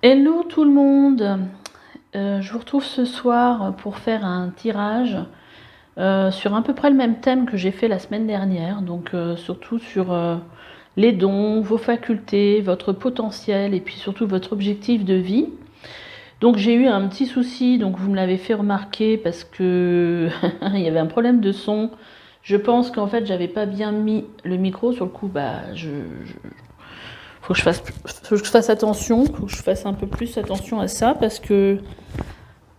Hello tout le monde, je vous retrouve ce soir pour faire un tirage sur à peu près le même thème que j'ai fait la semaine dernière, donc surtout sur les dons, vos facultés, votre potentiel et puis surtout votre objectif de vie. Donc j'ai eu un petit souci, donc vous me l'avez fait remarquer parce que il y avait un problème de son. Je pense qu'en fait j'avais pas bien mis le micro, sur le coup faut que je fasse attention, faut que je fasse un peu plus attention à ça parce que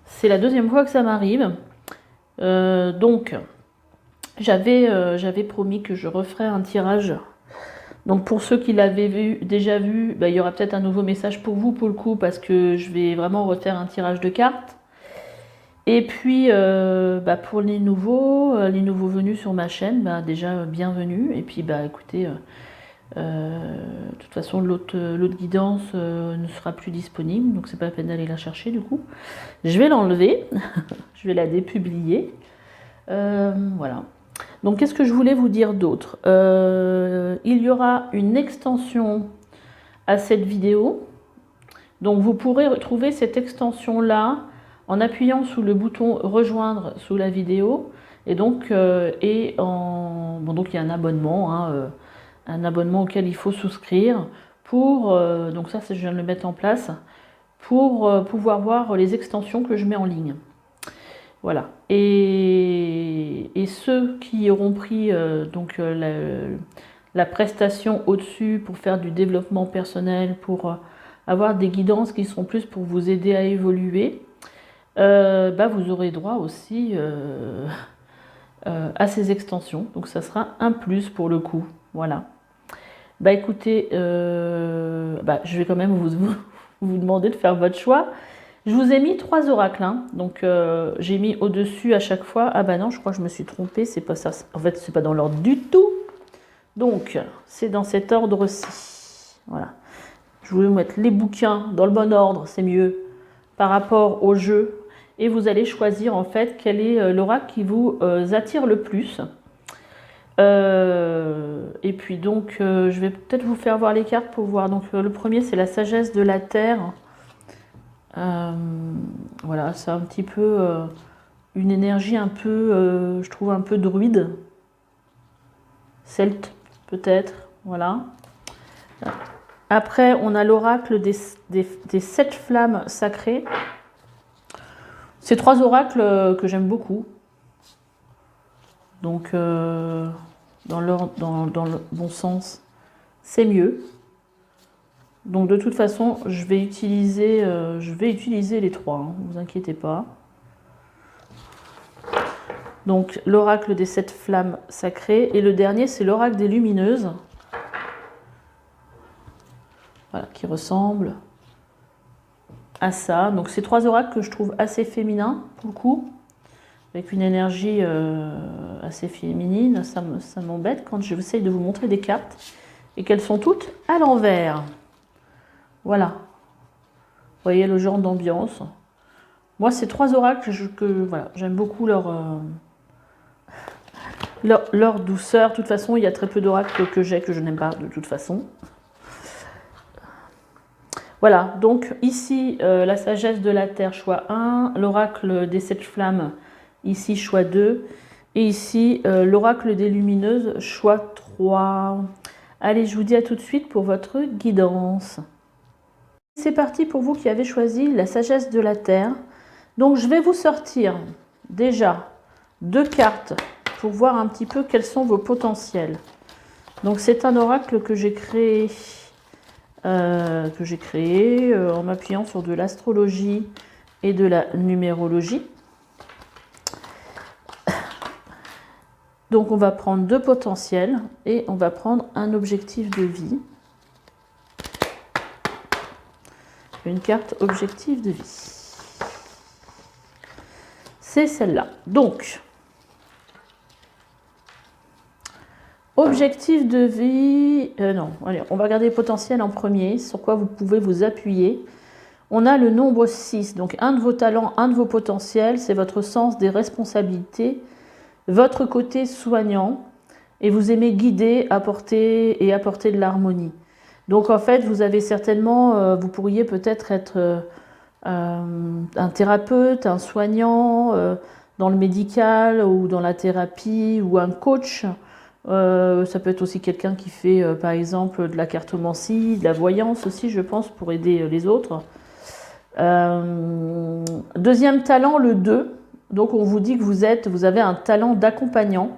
c'est la deuxième fois que ça m'arrive. Donc j'avais promis que je referais un tirage. Donc pour ceux qui l'avaient déjà vu, il y aura peut-être un nouveau message pour vous pour le coup parce que je vais vraiment refaire un tirage de cartes. Et puis pour les nouveaux venus sur ma chaîne, déjà bienvenue. Et puis écoutez, de toute façon l'autre guidance ne sera plus disponible, donc c'est pas la peine d'aller la chercher du coup. Je vais l'enlever, je vais la dépublier. Voilà. Donc qu'est-ce que je voulais vous dire d'autre? Il y aura une extension à cette vidéo. Donc vous pourrez retrouver cette extension là en appuyant sous le bouton rejoindre sous la vidéo. Et donc, donc il y a un abonnement auquel il faut souscrire pour, donc ça je viens de le mettre en place, pour pouvoir voir les extensions que je mets en ligne. Voilà. Et ceux qui auront pris la prestation au-dessus pour faire du développement personnel, pour avoir des guidances qui seront plus pour vous aider à évoluer, vous aurez droit aussi à ces extensions. Donc ça sera un plus pour le coup. Voilà. Écoutez, je vais quand même vous demander de faire votre choix. Je vous ai mis 3 oracles, hein. Donc j'ai mis au-dessus à chaque fois. Ah non, je crois que je me suis trompée, c'est pas ça. En fait, c'est pas dans l'ordre du tout. Donc, c'est dans cet ordre-ci. Voilà. Je voulais mettre les bouquins dans le bon ordre, c'est mieux, par rapport au jeu. Et vous allez choisir en fait quel est l'oracle qui vous attire le plus. Et puis donc, je vais peut-être vous faire voir les cartes pour voir. Donc le premier, c'est la sagesse de la terre. Voilà, c'est un petit peu une énergie un peu, je trouve un peu druide, celte peut-être, voilà. Après, on a l'oracle des 7 flammes sacrées. C'est 3 oracles que j'aime beaucoup. Donc, dans le bon sens, c'est mieux. Donc de toute façon, je vais utiliser les 3, hein, ne vous inquiétez pas. Donc l'oracle des 7 flammes sacrées. Et le dernier, c'est l'oracle des lumineuses. Voilà, qui ressemble à ça. Donc c'est 3 oracles que je trouve assez féminins, pour le coup. Avec une énergie assez féminine. Ça m'embête quand j'essaye de vous montrer des cartes. Et qu'elles sont toutes à l'envers. Voilà. Vous voyez le genre d'ambiance. Moi, ces 3 oracles, voilà, j'aime beaucoup leur douceur. De toute façon, il y a très peu d'oracles que je n'aime pas de toute façon. Voilà, donc ici, la sagesse de la terre, choix 1. L'oracle des 7 flammes, ici, choix 2. Et ici, l'oracle des lumineuses, choix 3. Allez, je vous dis à tout de suite pour votre guidance. C'est parti pour vous qui avez choisi la sagesse de la terre. Donc je vais vous sortir déjà 2 cartes pour voir un petit peu quels sont vos potentiels. Donc c'est un oracle que j'ai créé, en m'appuyant sur de l'astrologie et de la numérologie. Donc on va prendre 2 potentiels et on va prendre un objectif de vie. Une carte objectif de vie. C'est celle-là. Donc, objectif de vie... non, allez, on va regarder potentiel en premier, sur quoi vous pouvez vous appuyer. On a le nombre 6, donc un de vos talents, un de vos potentiels, c'est votre sens des responsabilités, votre côté soignant, et vous aimez guider, apporter de l'harmonie. Donc en fait, vous avez certainement, vous pourriez peut-être être, un thérapeute, un soignant dans le médical ou dans la thérapie ou un coach. Ça peut être aussi quelqu'un qui fait par exemple de la cartomancie, de la voyance aussi, je pense, pour aider les autres. Deuxième talent, le 2. Donc on vous dit que vous avez un talent d'accompagnant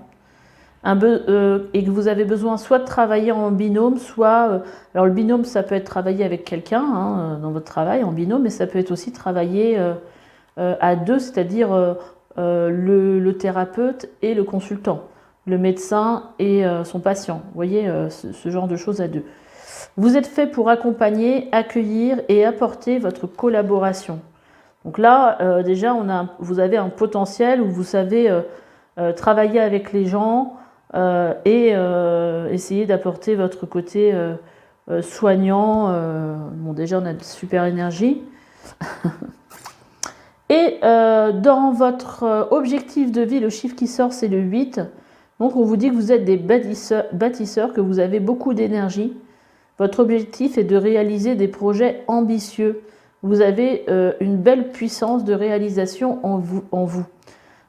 et que vous avez besoin soit de travailler en binôme, soit... alors le binôme, ça peut être travailler avec quelqu'un hein, dans votre travail en binôme, mais ça peut être aussi travailler à deux, c'est-à-dire le thérapeute et le consultant, le médecin et son patient. Vous voyez, ce genre de choses à deux. Vous êtes fait pour accompagner, accueillir et apporter votre collaboration. Donc là, déjà, vous avez un potentiel où vous savez travailler avec les gens et essayer d'apporter votre côté soignant. Bon, déjà, on a de super énergie. Et dans votre objectif de vie, le chiffre qui sort, c'est le 8. Donc, on vous dit que vous êtes des bâtisseurs, que vous avez beaucoup d'énergie. Votre objectif est de réaliser des projets ambitieux. Vous avez une belle puissance de réalisation en vous.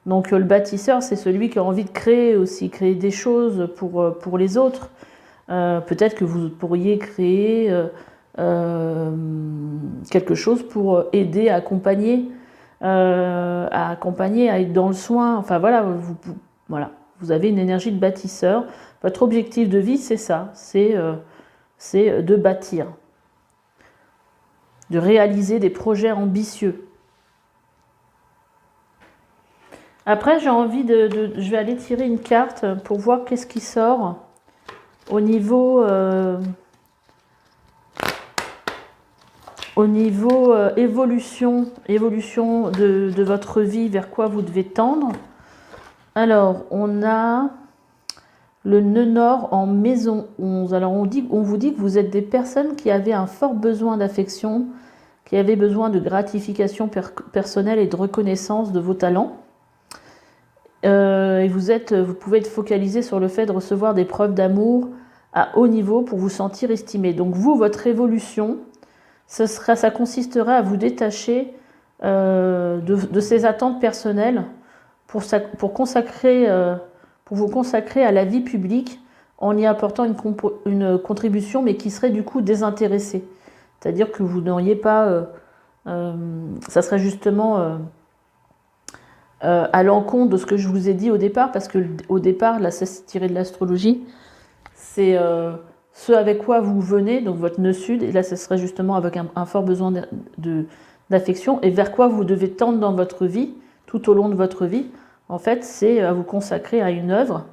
Donc le bâtisseur, c'est celui qui a envie de créer aussi, créer des choses pour les autres. Peut-être que vous pourriez créer quelque chose pour aider, accompagner, à être dans le soin. Enfin voilà, vous avez une énergie de bâtisseur. Votre objectif de vie, c'est ça, c'est de bâtir, de réaliser des projets ambitieux. Après, j'ai envie je vais aller tirer une carte pour voir qu'est-ce qui sort au niveau évolution de votre vie, vers quoi vous devez tendre. Alors, on a le nœud nord en maison 11. Alors, on vous dit que vous êtes des personnes qui avaient un fort besoin d'affection, qui avaient besoin de gratification personnelle et de reconnaissance de vos talents. Et vous pouvez être focalisé sur le fait de recevoir des preuves d'amour à haut niveau pour vous sentir estimé. Donc vous, votre évolution, ça consisterait à vous détacher de ces attentes personnelles pour vous consacrer à la vie publique en y apportant une contribution, mais qui serait du coup désintéressée. C'est-à-dire que vous n'auriez pas... ça serait justement... à l'encontre de ce que je vous ai dit au départ, parce que au départ, là, c'est tiré de l'astrologie, c'est ce avec quoi vous venez, donc votre nœud sud, et là, ce serait justement avec un fort besoin d'affection, et vers quoi vous devez tendre dans votre vie, tout au long de votre vie. En fait, c'est à vous consacrer à une œuvre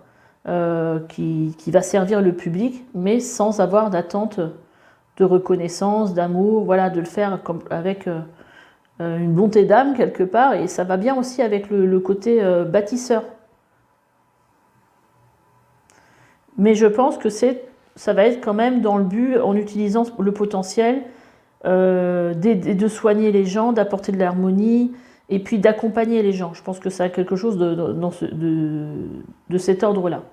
qui va servir le public, mais sans avoir d'attente de reconnaissance, d'amour, voilà, de le faire avec... une bonté d'âme quelque part, et ça va bien aussi avec le côté bâtisseur. Mais je pense que ça va être quand même dans le but, en utilisant le potentiel, de soigner les gens, d'apporter de l'harmonie, et puis d'accompagner les gens. Je pense que ça a quelque chose de cet ordre-là.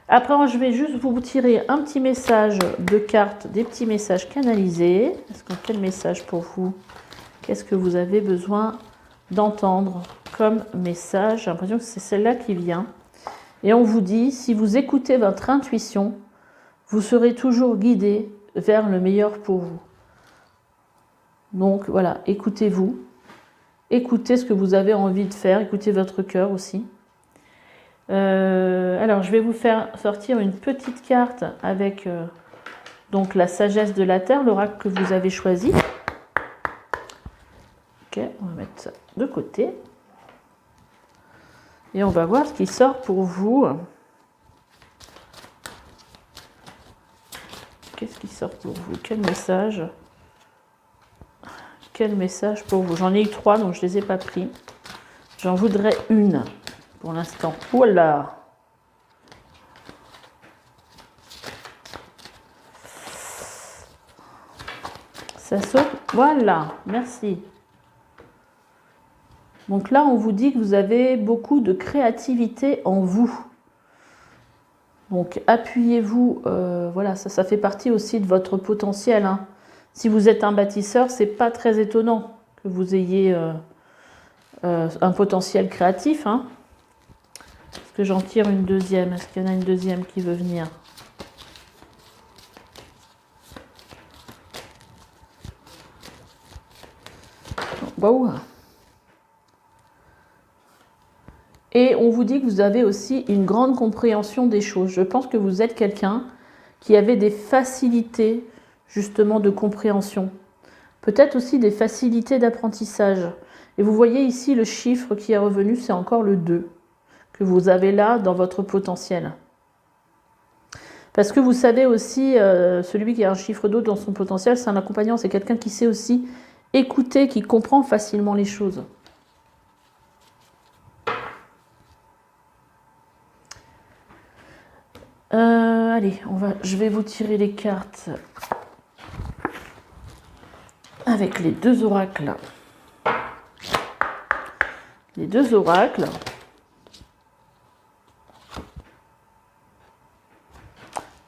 Après, je vais juste vous tirer un petit message de carte, des petits messages canalisés. Est-ce qu'on fait le message pour vous ? Qu'est-ce que vous avez besoin d'entendre comme message? J'ai l'impression que c'est celle-là qui vient. Et on vous dit, si vous écoutez votre intuition, vous serez toujours guidé vers le meilleur pour vous. Donc voilà, écoutez-vous. Écoutez ce que vous avez envie de faire. Écoutez votre cœur aussi. Alors, je vais vous faire sortir une petite carte avec donc la sagesse de la Terre, l'oracle que vous avez choisi. Ok, on va mettre ça de côté. Et on va voir ce qui sort pour vous. Qu'est-ce qui sort pour vous? Quel message? Quel message pour vous? J'en ai eu 3, donc je ne les ai pas pris. J'en voudrais une pour l'instant. Voilà. Ça saute. Voilà, merci. Donc là, on vous dit que vous avez beaucoup de créativité en vous. Donc appuyez-vous, voilà, ça fait partie aussi de votre potentiel, hein. Si vous êtes un bâtisseur, c'est pas très étonnant que vous ayez un potentiel créatif, hein. Est-ce que j'en tire une deuxième? Est-ce qu'il y en a une deuxième qui veut venir? Waouh! Et on vous dit que vous avez aussi une grande compréhension des choses. Je pense que vous êtes quelqu'un qui avait des facilités justement de compréhension. Peut-être aussi des facilités d'apprentissage. Et vous voyez ici le chiffre qui est revenu, c'est encore le 2 que vous avez là dans votre potentiel. Parce que vous savez aussi, celui qui a un chiffre 2 dans son potentiel, c'est un accompagnant, c'est quelqu'un qui sait aussi écouter, qui comprend facilement les choses. Allez, je vais vous tirer les cartes avec les deux oracles. Les deux oracles.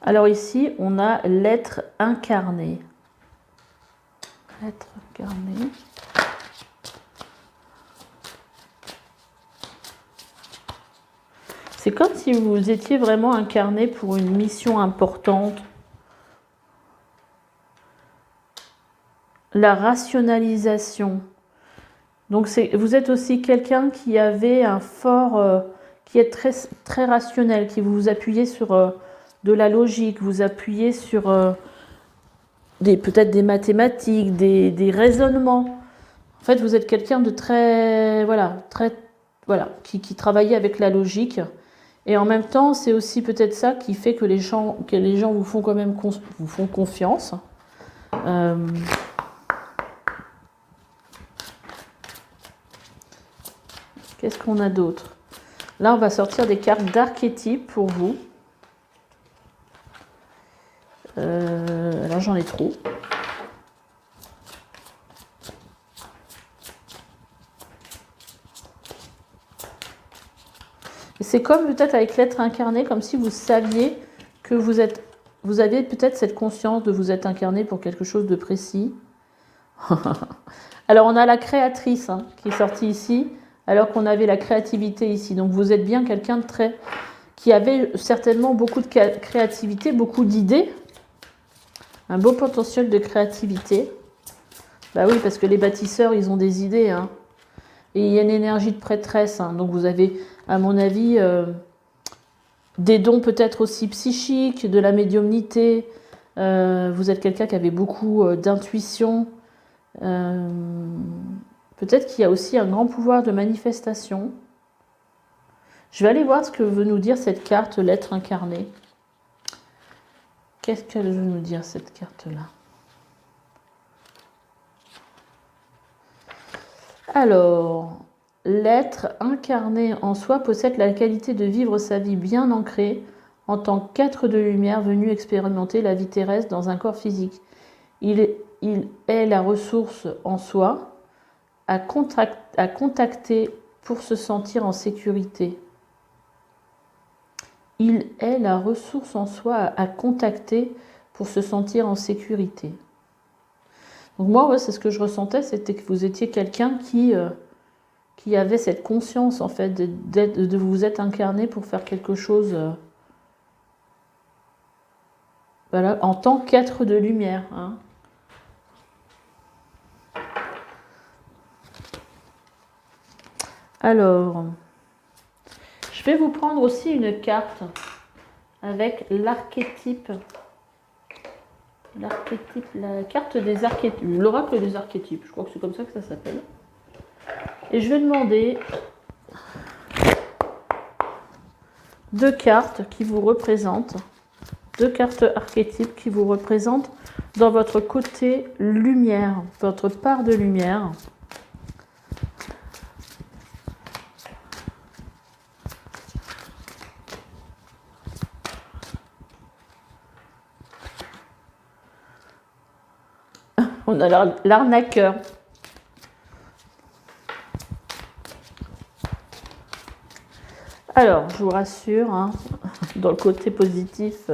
Alors ici, on a l'être incarné. L'être incarné. C'est comme si vous étiez vraiment incarné pour une mission importante. La rationalisation. Donc vous êtes aussi quelqu'un qui avait un fort, qui est très, très rationnel, qui vous appuyez sur de la logique, vous appuyez sur peut-être des mathématiques, des raisonnements. En fait, vous êtes quelqu'un de très, voilà, qui travaillait avec la logique. Et en même temps, c'est aussi peut-être ça qui fait que les gens vous font quand même vous font confiance. Qu'est-ce qu'on a d'autre? Là, on va sortir des cartes d'archétypes pour vous. Là, j'en ai trop. C'est comme peut-être avec l'être incarné, comme si vous saviez que vous aviez peut-être cette conscience de vous être incarné pour quelque chose de précis. Alors, on a la créatrice qui est sortie ici, alors qu'on avait la créativité ici. Donc, vous êtes bien quelqu'un de qui avait certainement beaucoup de créativité, beaucoup d'idées, un beau potentiel de créativité. Bah oui, parce que les bâtisseurs, ils ont des idées, hein. Et il y a une énergie de prêtresse, hein. Donc, vous avez, à mon avis, des dons peut-être aussi psychiques, de la médiumnité. Vous êtes quelqu'un qui avait beaucoup d'intuition. Peut-être qu'il y a aussi un grand pouvoir de manifestation. Je vais aller voir ce que veut nous dire cette carte, l'être incarné. Qu'est-ce qu'elle veut nous dire, cette carte-là? Alors, l'être incarné en soi possède la qualité de vivre sa vie bien ancrée en tant qu'être de lumière venu expérimenter la vie terrestre dans un corps physique. Il est la ressource en soi à contacter pour se sentir en sécurité. Il est la ressource en soi à contacter pour se sentir en sécurité. Donc moi, ouais, c'est ce que je ressentais, c'était que vous étiez quelqu'un qui avait cette conscience, en fait, de vous être incarné pour faire quelque chose voilà, en tant qu'être de lumière, hein. Alors, je vais vous prendre aussi une carte avec l'archétype. L'archétype, la carte des archétypes, l'oracle des archétypes, je crois que c'est comme ça que ça s'appelle. Et je vais demander 2 cartes qui vous représentent, 2 cartes archétypes qui vous représentent dans votre côté lumière, votre part de lumière. On a l'arnaqueur. Alors, je vous rassure, hein, dans le côté positif.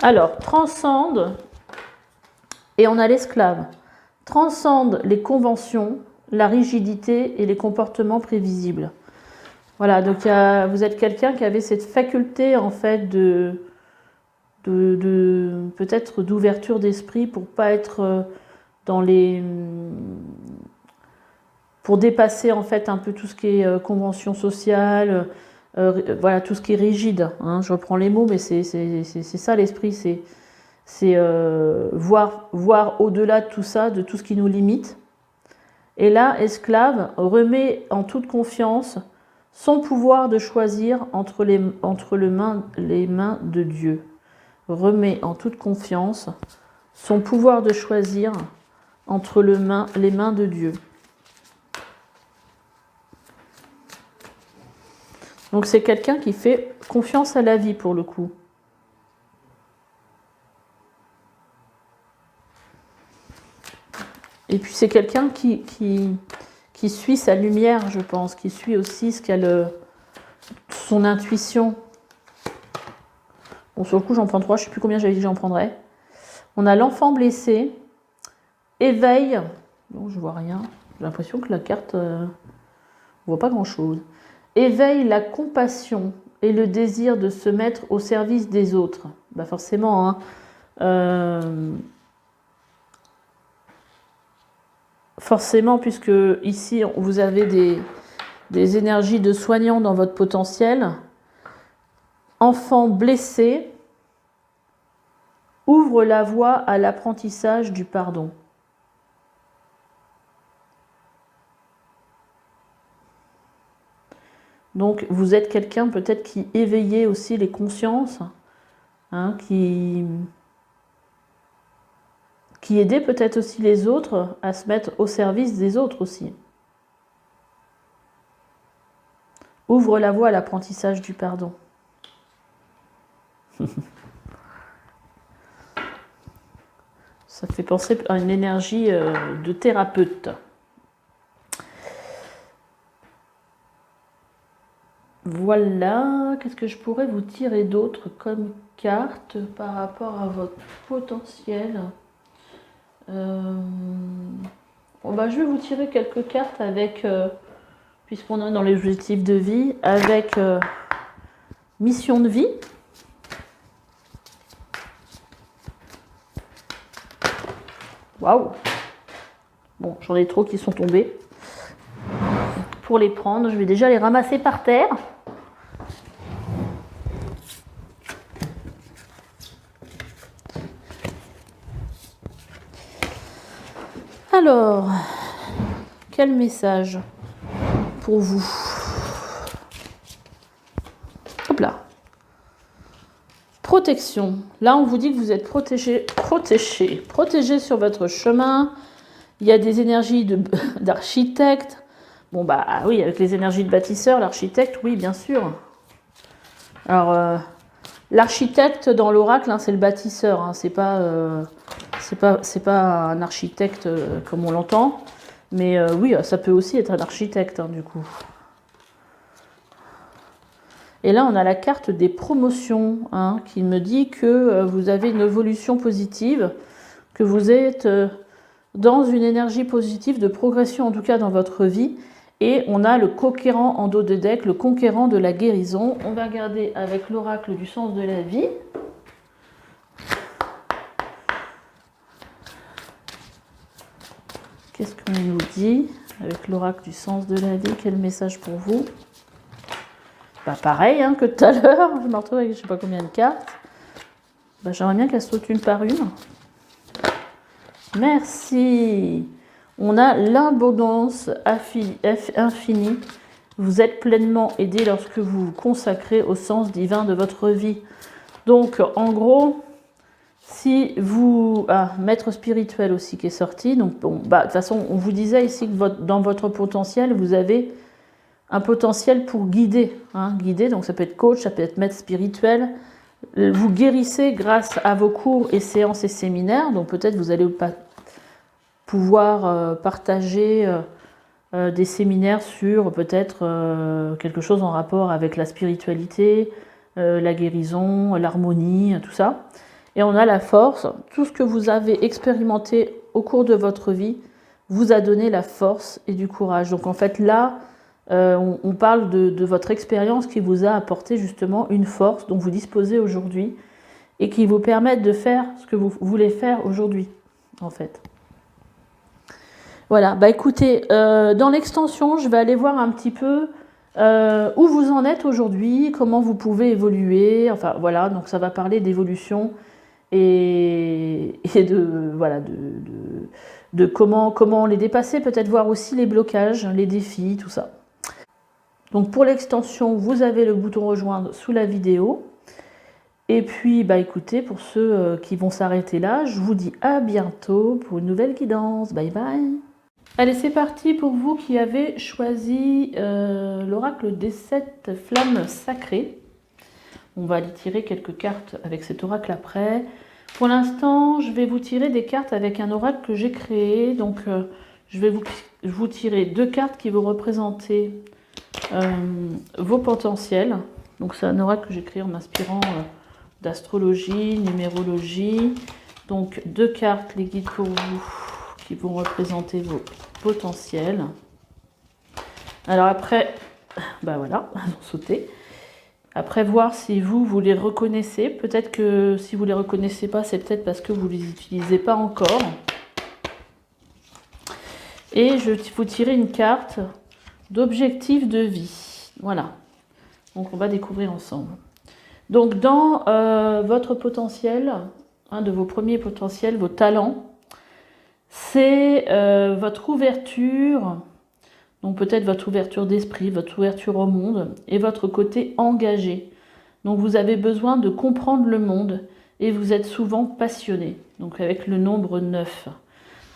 Alors, transcende, et on a l'esclave. Transcende les conventions, la rigidité et les comportements prévisibles. Voilà, donc vous êtes quelqu'un qui avait cette faculté en fait de peut-être d'ouverture d'esprit pour pas être dans les pour dépasser en fait un peu tout ce qui est convention sociale, voilà, tout ce qui est rigide, hein. Je reprends les mots, mais c'est ça l'esprit, c'est voir au-delà de tout ça, de tout ce qui nous limite. Et là, esclave remet en toute confiance son pouvoir de choisir entre les mains de Dieu. Remet en toute confiance son pouvoir de choisir entre les mains de Dieu. Donc c'est quelqu'un qui fait confiance à la vie pour le coup. Et puis c'est quelqu'un qui suit sa lumière, je pense, qui suit aussi ce qu'elle, son intuition. Bon, sur le coup, j'en prends 3, je ne sais plus combien j'avais dit que j'en prendrais. On a l'enfant blessé, éveil. Non, je vois rien. J'ai l'impression que la carte, on ne voit pas grand-chose. Éveille la compassion et le désir de se mettre au service des autres. Bah forcément, hein. Forcément, puisque ici, vous avez des énergies de soignant dans votre potentiel. Enfant blessé ouvre la voie à l'apprentissage du pardon. Donc, vous êtes quelqu'un peut-être qui éveillait aussi les consciences, hein, qui aidait peut-être aussi les autres à se mettre au service des autres aussi. Ouvre la voie à l'apprentissage du pardon. Ça fait penser à une énergie de thérapeute. Voilà, qu'est-ce que je pourrais vous tirer d'autre comme carte par rapport à votre potentiel? Bon, bah, je vais vous tirer quelques cartes avec, puisqu'on est dans les objectifs de vie, avec mission de vie. Waouh! Bon, j'en ai trop qui sont tombés. Pour les prendre, je vais déjà les ramasser par terre. Alors, quel message pour vous? Hop là. Protection. Là, on vous dit que vous êtes protégé sur votre chemin. Il y a des énergies d'architecte. Bon, bah oui, avec les énergies de bâtisseur, l'architecte, oui, bien sûr. Alors, l'architecte dans l'oracle, hein, c'est le bâtisseur. Hein, c'est pas un architecte comme on l'entend. Mais oui, ça peut aussi être un architecte, hein, du coup. Et là, on a la carte des promotions, hein, qui me dit que vous avez une évolution positive, que vous êtes dans une énergie positive de progression, en tout cas dans votre vie. Et on a le conquérant en dos de deck, le conquérant de la guérison. On va regarder avec l'oracle du sens de la vie. Qu'est-ce qu'on nous dit avec l'oracle du sens de la vie? Quel message pour vous? Bah pareil, hein, que tout à l'heure, je me retrouve avec je ne sais pas combien de cartes. Bah, j'aimerais bien qu'elles sautent une par une. Merci. On a l'abondance infinie. Vous êtes pleinement aidé lorsque vous vous consacrez au sens divin de votre vie. Donc, en gros, si vous... Ah, maître spirituel aussi qui est sorti. Donc, bon, bah, de toute façon, on vous disait ici que dans votre potentiel, vous avez un potentiel pour guider. Hein, guider, donc ça peut être coach, ça peut être maître spirituel. Vous guérissez grâce à vos cours et séances et séminaires. Donc peut-être vous allez pouvoir partager des séminaires sur peut-être quelque chose en rapport avec la spiritualité, la guérison, l'harmonie, tout ça. Et on a la force. Tout ce que vous avez expérimenté au cours de votre vie vous a donné la force et du courage. Donc en fait là, on parle de votre expérience qui vous a apporté justement une force dont vous disposez aujourd'hui et qui vous permettent de faire ce que vous voulez faire aujourd'hui, en fait. Voilà, bah écoutez, dans l'extension, je vais aller voir un petit peu où vous en êtes aujourd'hui, comment vous pouvez évoluer, enfin voilà, donc ça va parler d'évolution et de, voilà, de comment les dépasser, peut-être voir aussi les blocages, les défis, tout ça. Donc pour l'extension, vous avez le bouton rejoindre sous la vidéo. Et puis, bah écoutez, pour ceux qui vont s'arrêter là, je vous dis à bientôt pour une nouvelle guidance. Bye bye. Allez, c'est parti pour vous qui avez choisi l'oracle des 7 flammes sacrées. On va aller tirer quelques cartes avec cet oracle après. Pour l'instant, je vais vous tirer des cartes avec un oracle que j'ai créé. Donc, je vais vous tirer 2 cartes qui vont représenter vos potentiels. Donc, c'est un oracle que j'ai créé en m'inspirant d'astrologie, numérologie. Donc 2 cartes, les guides pour vous, qui vont représenter vos potentiels. Alors après, bah voilà, ils ont sauté. Après, voir si vous les reconnaissez. Peut-être que si vous ne les reconnaissez pas, c'est peut-être parce que vous ne les utilisez pas encore. Et je vais vous tirer une carte d'objectif de vie. Voilà. Donc on va découvrir ensemble. Donc dans votre potentiel, un de vos premiers potentiels, vos talents, c'est votre ouverture, donc peut-être votre ouverture d'esprit, votre ouverture au monde et votre côté engagé. Donc vous avez besoin de comprendre le monde et vous êtes souvent passionné, donc avec le nombre 9.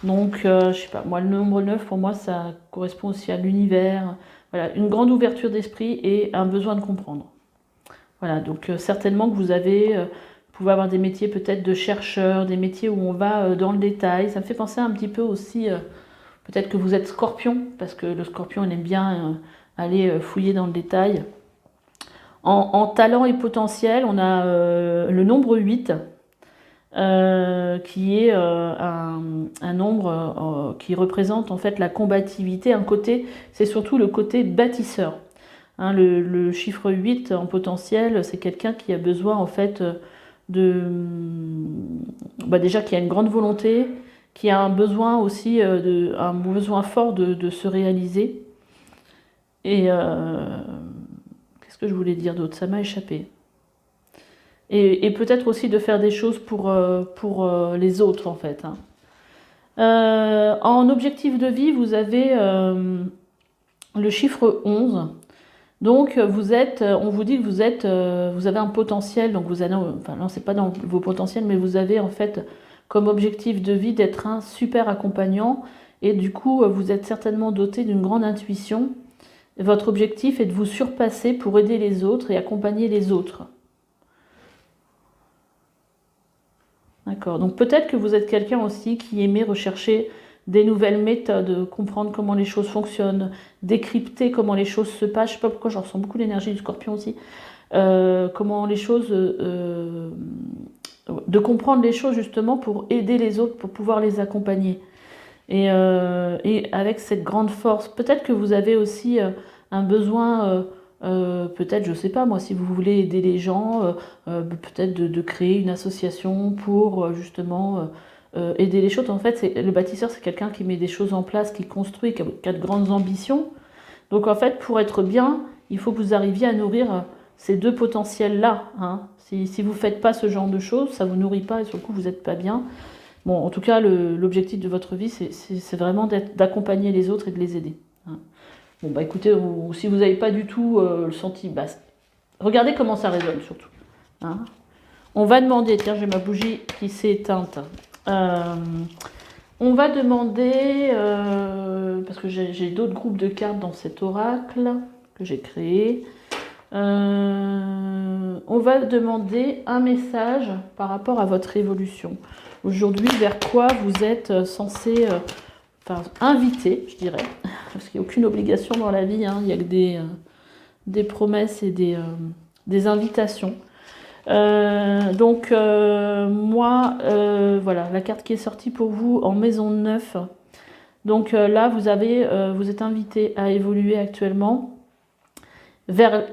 Donc je sais pas, moi le nombre 9 pour moi ça correspond aussi à l'univers, voilà, une grande ouverture d'esprit et un besoin de comprendre. Voilà, donc certainement que vous pouvez avoir des métiers peut-être de chercheur, des métiers où on va dans le détail. Ça me fait penser un petit peu aussi, peut-être que vous êtes scorpion, parce que le scorpion, il aime bien aller fouiller dans le détail. En talent et potentiel, on a le nombre 8, qui est un nombre qui représente en fait la combativité. Un côté, c'est surtout le côté bâtisseur. Hein, le chiffre 8 en potentiel, c'est quelqu'un qui a besoin en fait déjà qui a une grande volonté, qui a un besoin aussi, un besoin fort de se réaliser. Et qu'est-ce que je voulais dire d'autre? Ça m'a échappé. Et peut-être aussi de faire des choses pour les autres en fait. Hein. En objectif de vie, vous avez le chiffre 11. Donc on vous dit que vous avez un potentiel, donc vous avez, enfin non c'est pas dans vos potentiels, mais vous avez en fait comme objectif de vie d'être un super accompagnant et du coup vous êtes certainement doté d'une grande intuition. Votre objectif est de vous surpasser pour aider les autres et accompagner les autres. D'accord, donc peut-être que vous êtes quelqu'un aussi qui aimait rechercher des nouvelles méthodes, comprendre comment les choses fonctionnent, décrypter comment les choses se passent. Je ne sais pas pourquoi je ressens beaucoup l'énergie du scorpion aussi. Comment les choses... de comprendre les choses justement pour aider les autres, pour pouvoir les accompagner. Et avec cette grande force, peut-être que vous avez aussi un besoin... peut-être, je ne sais pas, moi, si vous voulez aider les gens, peut-être de créer une association pour justement aider les choses. En fait, le bâtisseur, c'est quelqu'un qui met des choses en place, qui construit, qui a de grandes ambitions. Donc, en fait, pour être bien, il faut que vous arriviez à nourrir ces 2 potentiels-là. Hein. Si vous ne faites pas ce genre de choses, ça ne vous nourrit pas et sur le coup, vous n'êtes pas bien. Bon, en tout cas, l'objectif de votre vie, c'est vraiment d'accompagner les autres et de les aider. Hein. Bon, bah écoutez, si vous n'avez pas du tout le sentiment, bah, regardez comment ça résonne surtout. Hein. On va demander, tiens, j'ai ma bougie qui s'est éteinte. On va demander, parce que j'ai d'autres groupes de cartes dans cet oracle que j'ai créé. On va demander un message par rapport à votre évolution. Aujourd'hui, vers quoi vous êtes censé... invité, je dirais, parce qu'il n'y a aucune obligation dans la vie, hein. Il n'y a que des promesses et des invitations. Moi, voilà, la carte qui est sortie pour vous en maison 9. Donc là, vous êtes invité à évoluer actuellement vers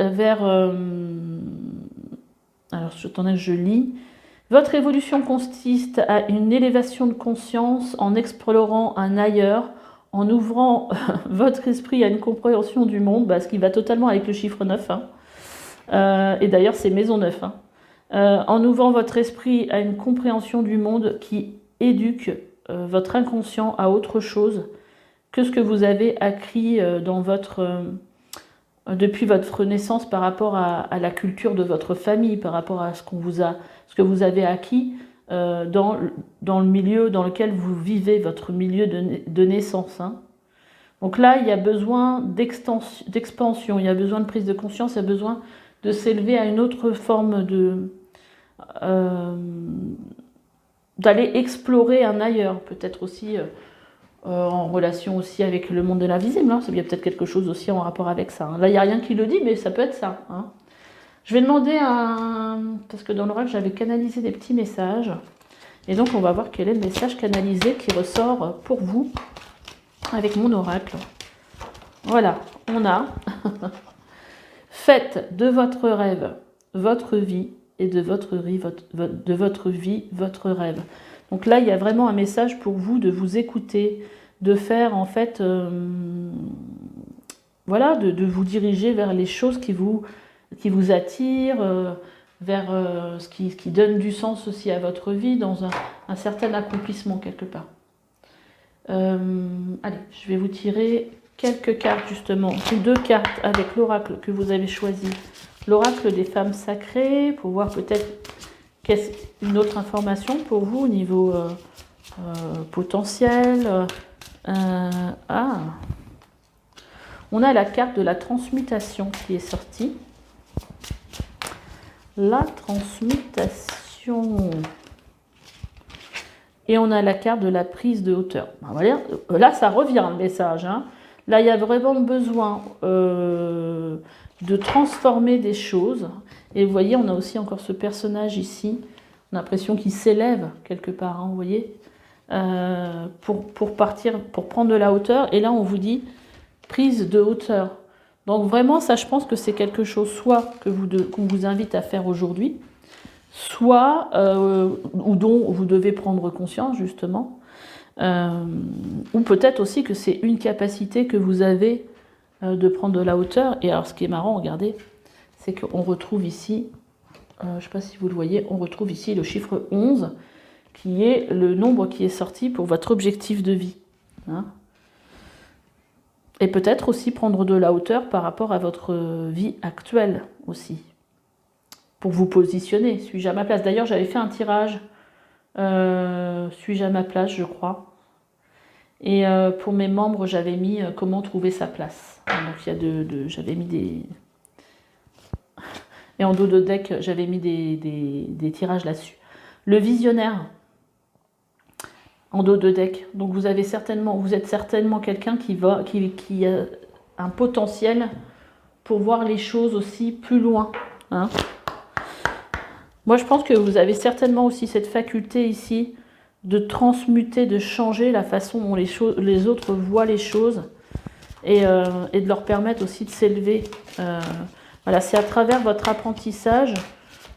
alors, attendez, je lis. Votre évolution consiste à une élévation de conscience en explorant un ailleurs, en ouvrant votre esprit à une compréhension du monde, ce qui va totalement avec le chiffre 9. Et d'ailleurs, c'est maison 9. En ouvrant votre esprit à une compréhension du monde qui éduque votre inconscient à autre chose que ce que vous avez acquis depuis votre naissance par rapport à la culture de votre famille, par rapport à ce que vous avez acquis dans le milieu dans lequel vous vivez, votre milieu de naissance. Donc là, il y a besoin d'expansion, il y a besoin de prise de conscience, il y a besoin de s'élever à une autre forme d'aller explorer un ailleurs, peut-être aussi en relation aussi avec le monde de l'invisible. Il y a peut-être quelque chose aussi en rapport avec ça. Là, il n'y a rien qui le dit, mais ça peut être ça. Je vais demander parce que dans l'oracle, j'avais canalisé des petits messages. Et donc, on va voir quel est le message canalisé qui ressort pour vous avec mon oracle. Voilà, on a faites de votre rêve votre vie et de votre vie votre rêve. Donc là, il y a vraiment un message pour vous de vous écouter, de faire en fait, voilà, de vous diriger vers les choses qui vous attirent, vers ce qui donne du sens aussi à votre vie, dans un certain accomplissement quelque part. Allez, je vais vous tirer quelques cartes justement, 2 cartes avec l'oracle que vous avez choisi. L'oracle des femmes sacrées, pour voir peut-être une autre information pour vous au niveau potentiel. On a la carte de la transmutation qui est sortie. La transmutation. Et on a la carte de la prise de hauteur. Là, ça revient le message. Là, il y a vraiment besoin de transformer des choses. Et vous voyez, on a aussi encore ce personnage ici. On a l'impression qu'il s'élève quelque part, vous voyez, pour partir, pour prendre de la hauteur. Et là, on vous dit prise de hauteur. Donc vraiment, ça, je pense que c'est quelque chose soit qu'on vous invite à faire aujourd'hui, soit ou dont vous devez prendre conscience justement, ou peut-être aussi que c'est une capacité que vous avez de prendre de la hauteur. Et alors ce qui est marrant, regardez, c'est qu'on retrouve ici, je ne sais pas si vous le voyez, on retrouve ici le chiffre 11, qui est le nombre qui est sorti pour votre objectif de vie. Et peut-être aussi prendre de la hauteur par rapport à votre vie actuelle aussi. Pour vous positionner, suis-je à ma place? D'ailleurs, j'avais fait un tirage, suis-je à ma place, je crois. Et pour mes membres, j'avais mis comment trouver sa place. Donc il y a j'avais mis des... Et en dos de deck, j'avais mis des tirages là-dessus. Le visionnaire, en dos de deck. Donc vous êtes certainement quelqu'un qui a un potentiel pour voir les choses aussi plus loin. Moi, je pense que vous avez certainement aussi cette faculté ici de transmuter, de changer la façon dont les autres voient les choses et de leur permettre aussi de s'élever. Voilà, c'est à travers votre apprentissage,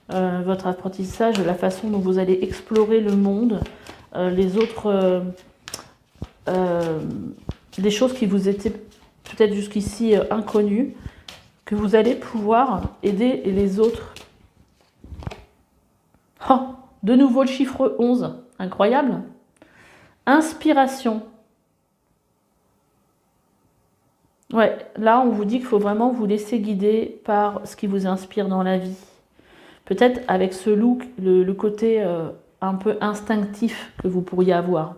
la façon dont vous allez explorer le monde, les choses qui vous étaient peut-être jusqu'ici inconnues, que vous allez pouvoir aider les autres. De nouveau le chiffre 11, incroyable. Inspiration. Ouais, là on vous dit qu'il faut vraiment vous laisser guider par ce qui vous inspire dans la vie. Peut-être avec ce look, le côté un peu instinctif que vous pourriez avoir.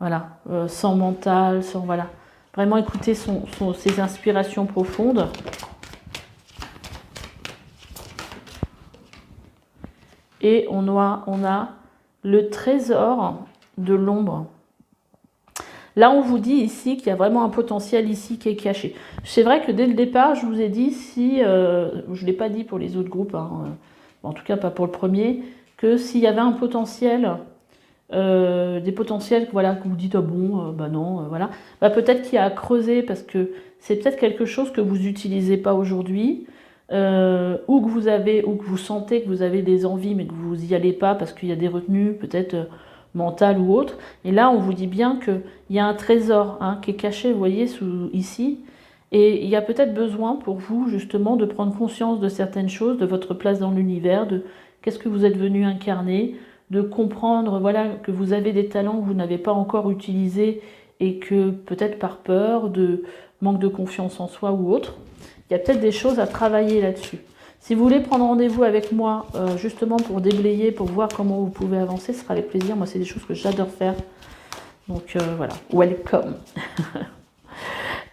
Voilà, sans mental, sans... Voilà. Vraiment écouter ses inspirations profondes. Et on a le trésor de l'ombre. Là, on vous dit ici qu'il y a vraiment un potentiel ici qui est caché. C'est vrai que dès le départ, je vous ai dit, si, je ne l'ai pas dit pour les autres groupes, hein, en tout cas pas pour le premier, que s'il y avait un potentiel, des potentiels voilà, que vous dites, ah bon, bah non, voilà, bah peut-être qu'il y a à creuser parce que c'est peut-être quelque chose que vous n'utilisez pas aujourd'hui, ou que vous avez, ou que vous sentez que vous avez des envies mais que vous n'y allez pas parce qu'il y a des retenues peut-être mentales ou autres. Et là, on vous dit bien qu'il y a un trésor hein, qui est caché, vous voyez, ici. Et il y a peut-être besoin pour vous justement de prendre conscience de certaines choses, de votre place dans l'univers, de qu'est-ce que vous êtes venu incarner, de comprendre voilà, que vous avez des talents que vous n'avez pas encore utilisés et que peut-être par peur, de manque de confiance en soi ou autre, il y a peut-être des choses à travailler là-dessus. Si vous voulez prendre rendez-vous avec moi, justement pour déblayer, pour voir comment vous pouvez avancer, ce sera avec plaisir. Moi, c'est des choses que j'adore faire. Donc voilà, welcome.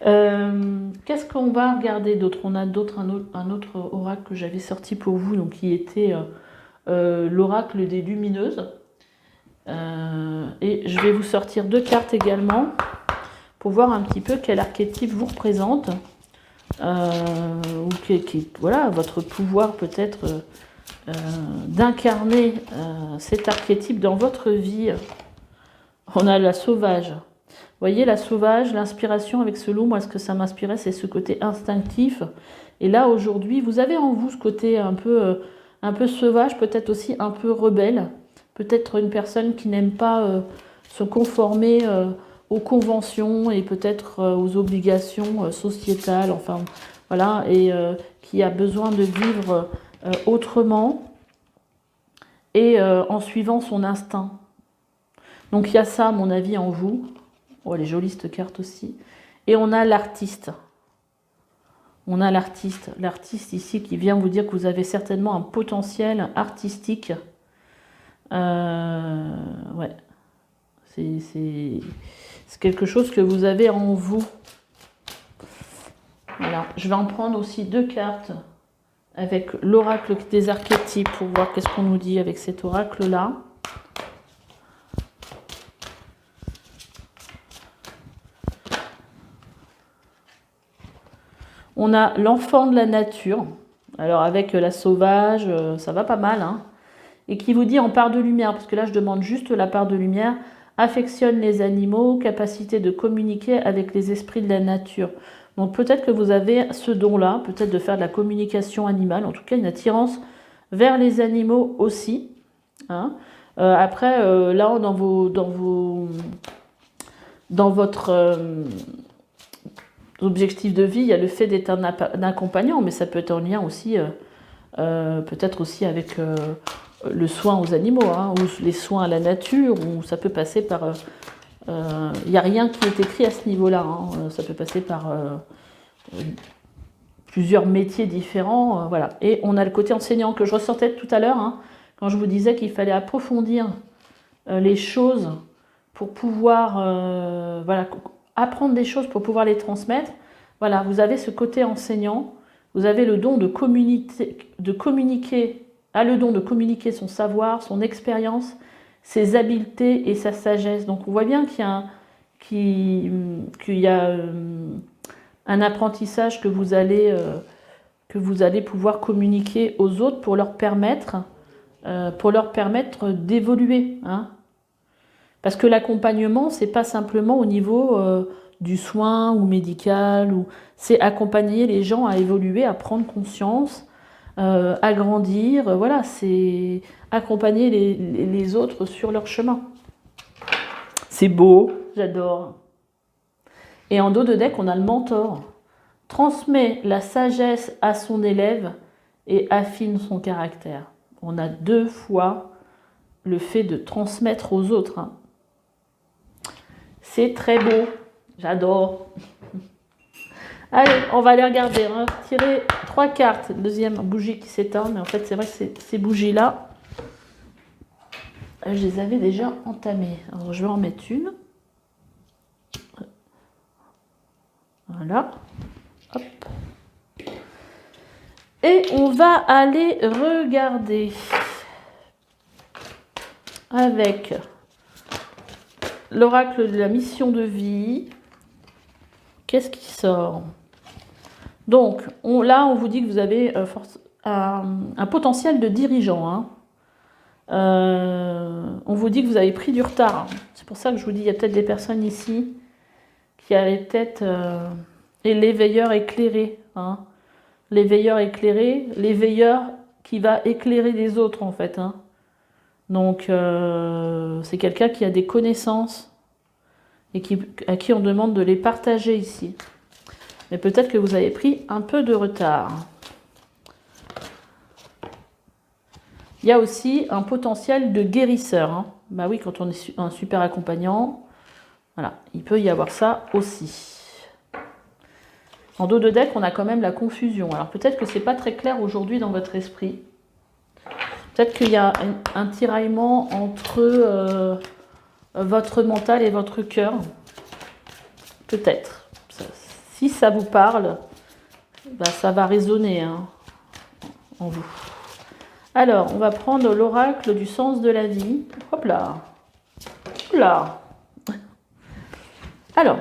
Qu'est-ce qu'on va regarder d'autre? On a un autre oracle que j'avais sorti pour vous, donc qui était l'oracle des lumineuses. Et je vais vous sortir 2 cartes également pour voir un petit peu quel archétype vous représente. Ou voilà, votre pouvoir peut-être d'incarner cet archétype dans votre vie. On a la sauvage. Vous voyez, la sauvage, l'inspiration avec ce loup, moi, ce que ça m'inspirait, c'est ce côté instinctif. Et là, aujourd'hui, vous avez en vous ce côté un peu sauvage, peut-être aussi un peu rebelle. Peut-être une personne qui n'aime pas se conformer aux conventions et peut-être aux obligations sociétales, enfin, voilà, et qui a besoin de vivre autrement et en suivant son instinct. Donc, il y a ça, à mon avis, en vous. Oh, elle est jolie cette carte aussi. Et on a l'artiste. On a l'artiste. L'artiste ici qui vient vous dire que vous avez certainement un potentiel artistique. Ouais. C'est quelque chose que vous avez en vous. Voilà. Je vais en prendre aussi 2 cartes avec l'oracle des archétypes pour voir qu'est-ce qu'on nous dit avec cet oracle-là. On a l'enfant de la nature, alors avec la sauvage, ça va pas mal, hein, et qui vous dit en part de lumière, parce que là je demande juste la part de lumière, affectionne les animaux, capacité de communiquer avec les esprits de la nature. Donc peut-être que vous avez ce don-là, peut-être de faire de la communication animale, en tout cas une attirance vers les animaux aussi. Hein. Après, là dans votre objectif de vie, il y a le fait d'être un accompagnant, mais ça peut être en lien aussi, peut-être aussi avec le soin aux animaux, hein, ou les soins à la nature, ou ça peut passer par... Il n'y a rien qui est écrit à ce niveau-là, hein, ça peut passer par plusieurs métiers différents, voilà. Et on a le côté enseignant que je ressortais tout à l'heure, hein, quand je vous disais qu'il fallait approfondir les choses pour pouvoir... voilà, apprendre des choses pour pouvoir les transmettre. Voilà, vous avez ce côté enseignant, vous avez le don de communiquer, le don de communiquer son savoir, son expérience, ses habiletés et sa sagesse. Donc on voit bien qu'il y a un apprentissage que vous allez pouvoir communiquer aux autres pour leur permettre d'évoluer, hein. Parce que l'accompagnement, c'est pas simplement au niveau du soin ou médical, c'est accompagner les gens à évoluer, à prendre conscience, à grandir. Voilà, c'est accompagner les autres sur leur chemin. C'est beau, j'adore. Et en dos de deck, on a le mentor. Transmet la sagesse à son élève et affine son caractère. On a 2 fois le fait de transmettre aux autres, hein. C'est très beau, j'adore. Allez, on va aller regarder, on va tirer 3 cartes. Deuxième bougie qui s'éteint, mais en fait c'est vrai que ces bougies-là, je les avais déjà entamées. Alors je vais en mettre une. Voilà. Hop. Et on va aller regarder avec l'oracle de la mission de vie. Qu'est-ce qui sort? Donc, là, on vous dit que vous avez un potentiel de dirigeant. Hein. On vous dit que vous avez pris du retard. C'est pour ça que je vous dis, il y a peut-être des personnes ici qui avaient peut-être... et l'éveilleur éclairé. Hein. L'éveilleur éclairé, l'éveilleur qui va éclairer les autres, en fait. Hein. Donc, c'est quelqu'un qui a des connaissances et à qui on demande de les partager ici. Mais peut-être que vous avez pris un peu de retard. Il y a aussi un potentiel de guérisseur. Hein. Bah oui, quand on est un super accompagnant, voilà, il peut y avoir ça aussi. En dos de deck, on a quand même la confusion. Alors peut-être que c'est pas très clair aujourd'hui dans votre esprit. Peut-être qu'il y a un tiraillement entre votre mental et votre cœur. Peut-être. Si ça vous parle, bah ça va résonner hein, en vous. Alors, on va prendre l'oracle du sens de la vie. Hop là. Hop là. Alors,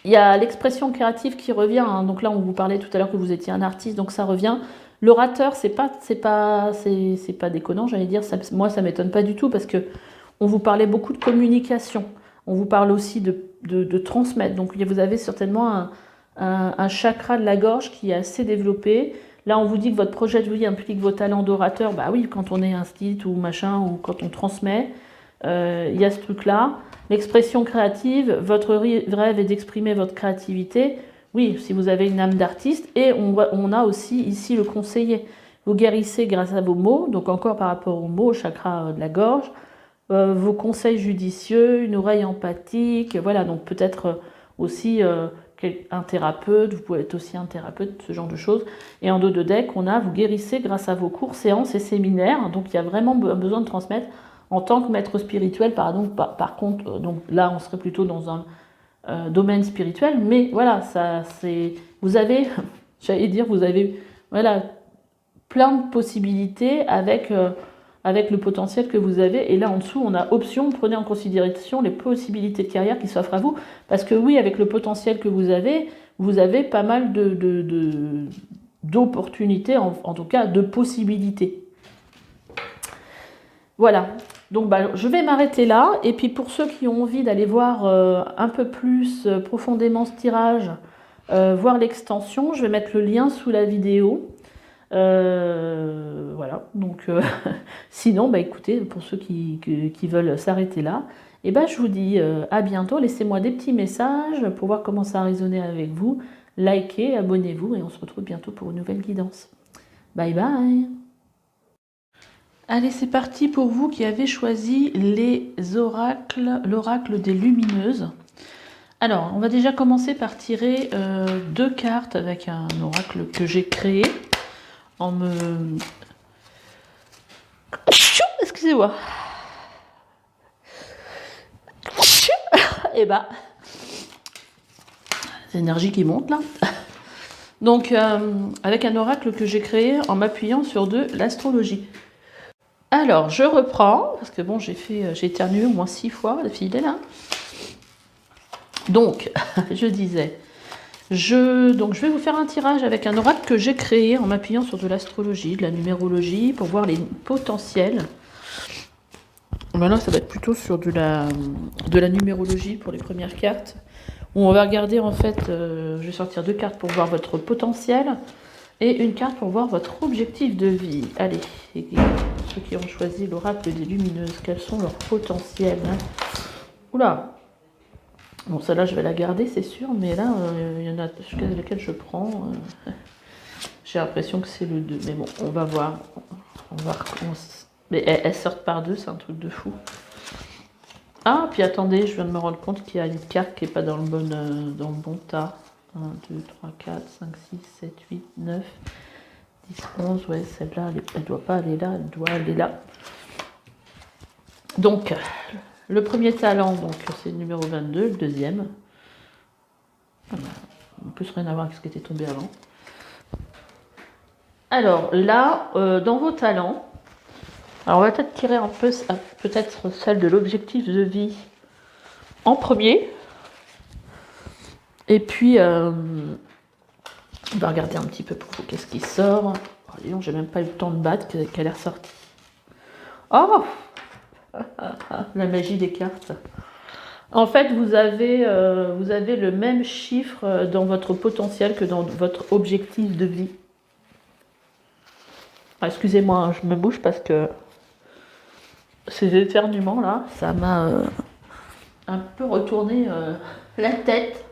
il y a l'expression créative qui revient. Hein. Donc là, on vous parlait tout à l'heure que vous étiez un artiste, donc ça revient. L'orateur, c'est pas déconnant, j'allais dire. Moi, ça m'étonne pas du tout parce que on vous parlait beaucoup de communication. On vous parle aussi de transmettre. Donc, vous avez certainement un chakra de la gorge qui est assez développé. Là, on vous dit que votre projet de vie implique vos talents d'orateur. Bah oui, quand on est un style ou machin, ou quand on transmet, il y a ce truc-là. L'expression créative, votre rêve est d'exprimer votre créativité. Oui, si vous avez une âme d'artiste. Et on a aussi ici le conseiller. Vous guérissez grâce à vos mots, donc encore par rapport aux mots, au chakra de la gorge. Vos conseils judicieux, une oreille empathique. Voilà, donc peut-être aussi... un thérapeute, vous pouvez être aussi un thérapeute, ce genre de choses. Et en dos de deck, on a vous guérissez grâce à vos cours, séances et séminaires. Donc il y a vraiment besoin de transmettre en tant que maître spirituel. Par contre, donc là on serait plutôt dans un domaine spirituel. Mais voilà, ça c'est. Vous avez, j'allais dire, vous avez voilà plein de possibilités avec le potentiel que vous avez. Et là, en dessous, on a option, prenez en considération les possibilités de carrière qui s'offrent à vous. Parce que oui, avec le potentiel que vous avez pas mal d'opportunités, en tout cas de possibilités. Voilà. Donc, je vais m'arrêter là. Et puis, pour ceux qui ont envie d'aller voir un peu plus profondément ce tirage, voir l'extension, je vais mettre le lien sous la vidéo. Voilà, donc sinon, écoutez, pour ceux qui veulent s'arrêter là, je vous dis à bientôt. Laissez-moi des petits messages pour voir comment ça a résonné avec vous. Likez, abonnez-vous et on se retrouve bientôt pour une nouvelle guidance. Bye bye. Allez, c'est parti pour vous qui avez choisi les oracles, l'oracle des lumineuses. Alors, on va déjà commencer par tirer 2 cartes avec un oracle que j'ai créé. Excusez-moi. Et l'énergie qui monte là. Donc, avec un oracle que j'ai créé en m'appuyant sur de l'astrologie. Alors, je reprends, parce que bon, j'ai éternué au moins 6 fois, la fille est là. Donc, je disais... Donc je vais vous faire un tirage avec un oracle que j'ai créé en m'appuyant sur de l'astrologie, de la numérologie, pour voir les potentiels. Maintenant, ça va être plutôt sur de la numérologie pour les premières cartes. Où on va regarder en fait, je vais sortir 2 cartes pour voir votre potentiel et une carte pour voir votre objectif de vie. Allez, et ceux qui ont choisi l'oracle des lumineuses, quels sont leurs potentiels hein. Oula. Bon, celle-là, je vais la garder, c'est sûr, mais là, il y en a lequel je prends. J'ai l'impression que c'est le 2, mais bon, on va voir. On va recommencer. Mais elles sortent par 2, c'est un truc de fou. Ah, puis attendez, je viens de me rendre compte qu'il y a une carte qui n'est pas dans le bon tas. 1, 2, 3, 4, 5, 6, 7, 8, 9, 10, 11. Ouais, celle-là, elle ne doit pas aller là, elle doit aller là. Donc... Le premier talent, donc c'est le numéro 22, le deuxième. En plus, rien à voir avec ce qui était tombé avant. Alors là, dans vos talents, alors on va peut-être tirer un peu, peut-être celle de l'objectif de vie en premier. Et puis, on va regarder un petit peu pour vous qu'est-ce qui sort. Oh, disons, j'ai même pas eu le temps de battre qu'elle est ressortie. Oh, la magie des cartes. En fait, vous avez le même chiffre dans votre potentiel que dans votre objectif de vie. Ah, excusez-moi, je me bouge parce que ces éternuements là, ça m'a un peu retourné la tête.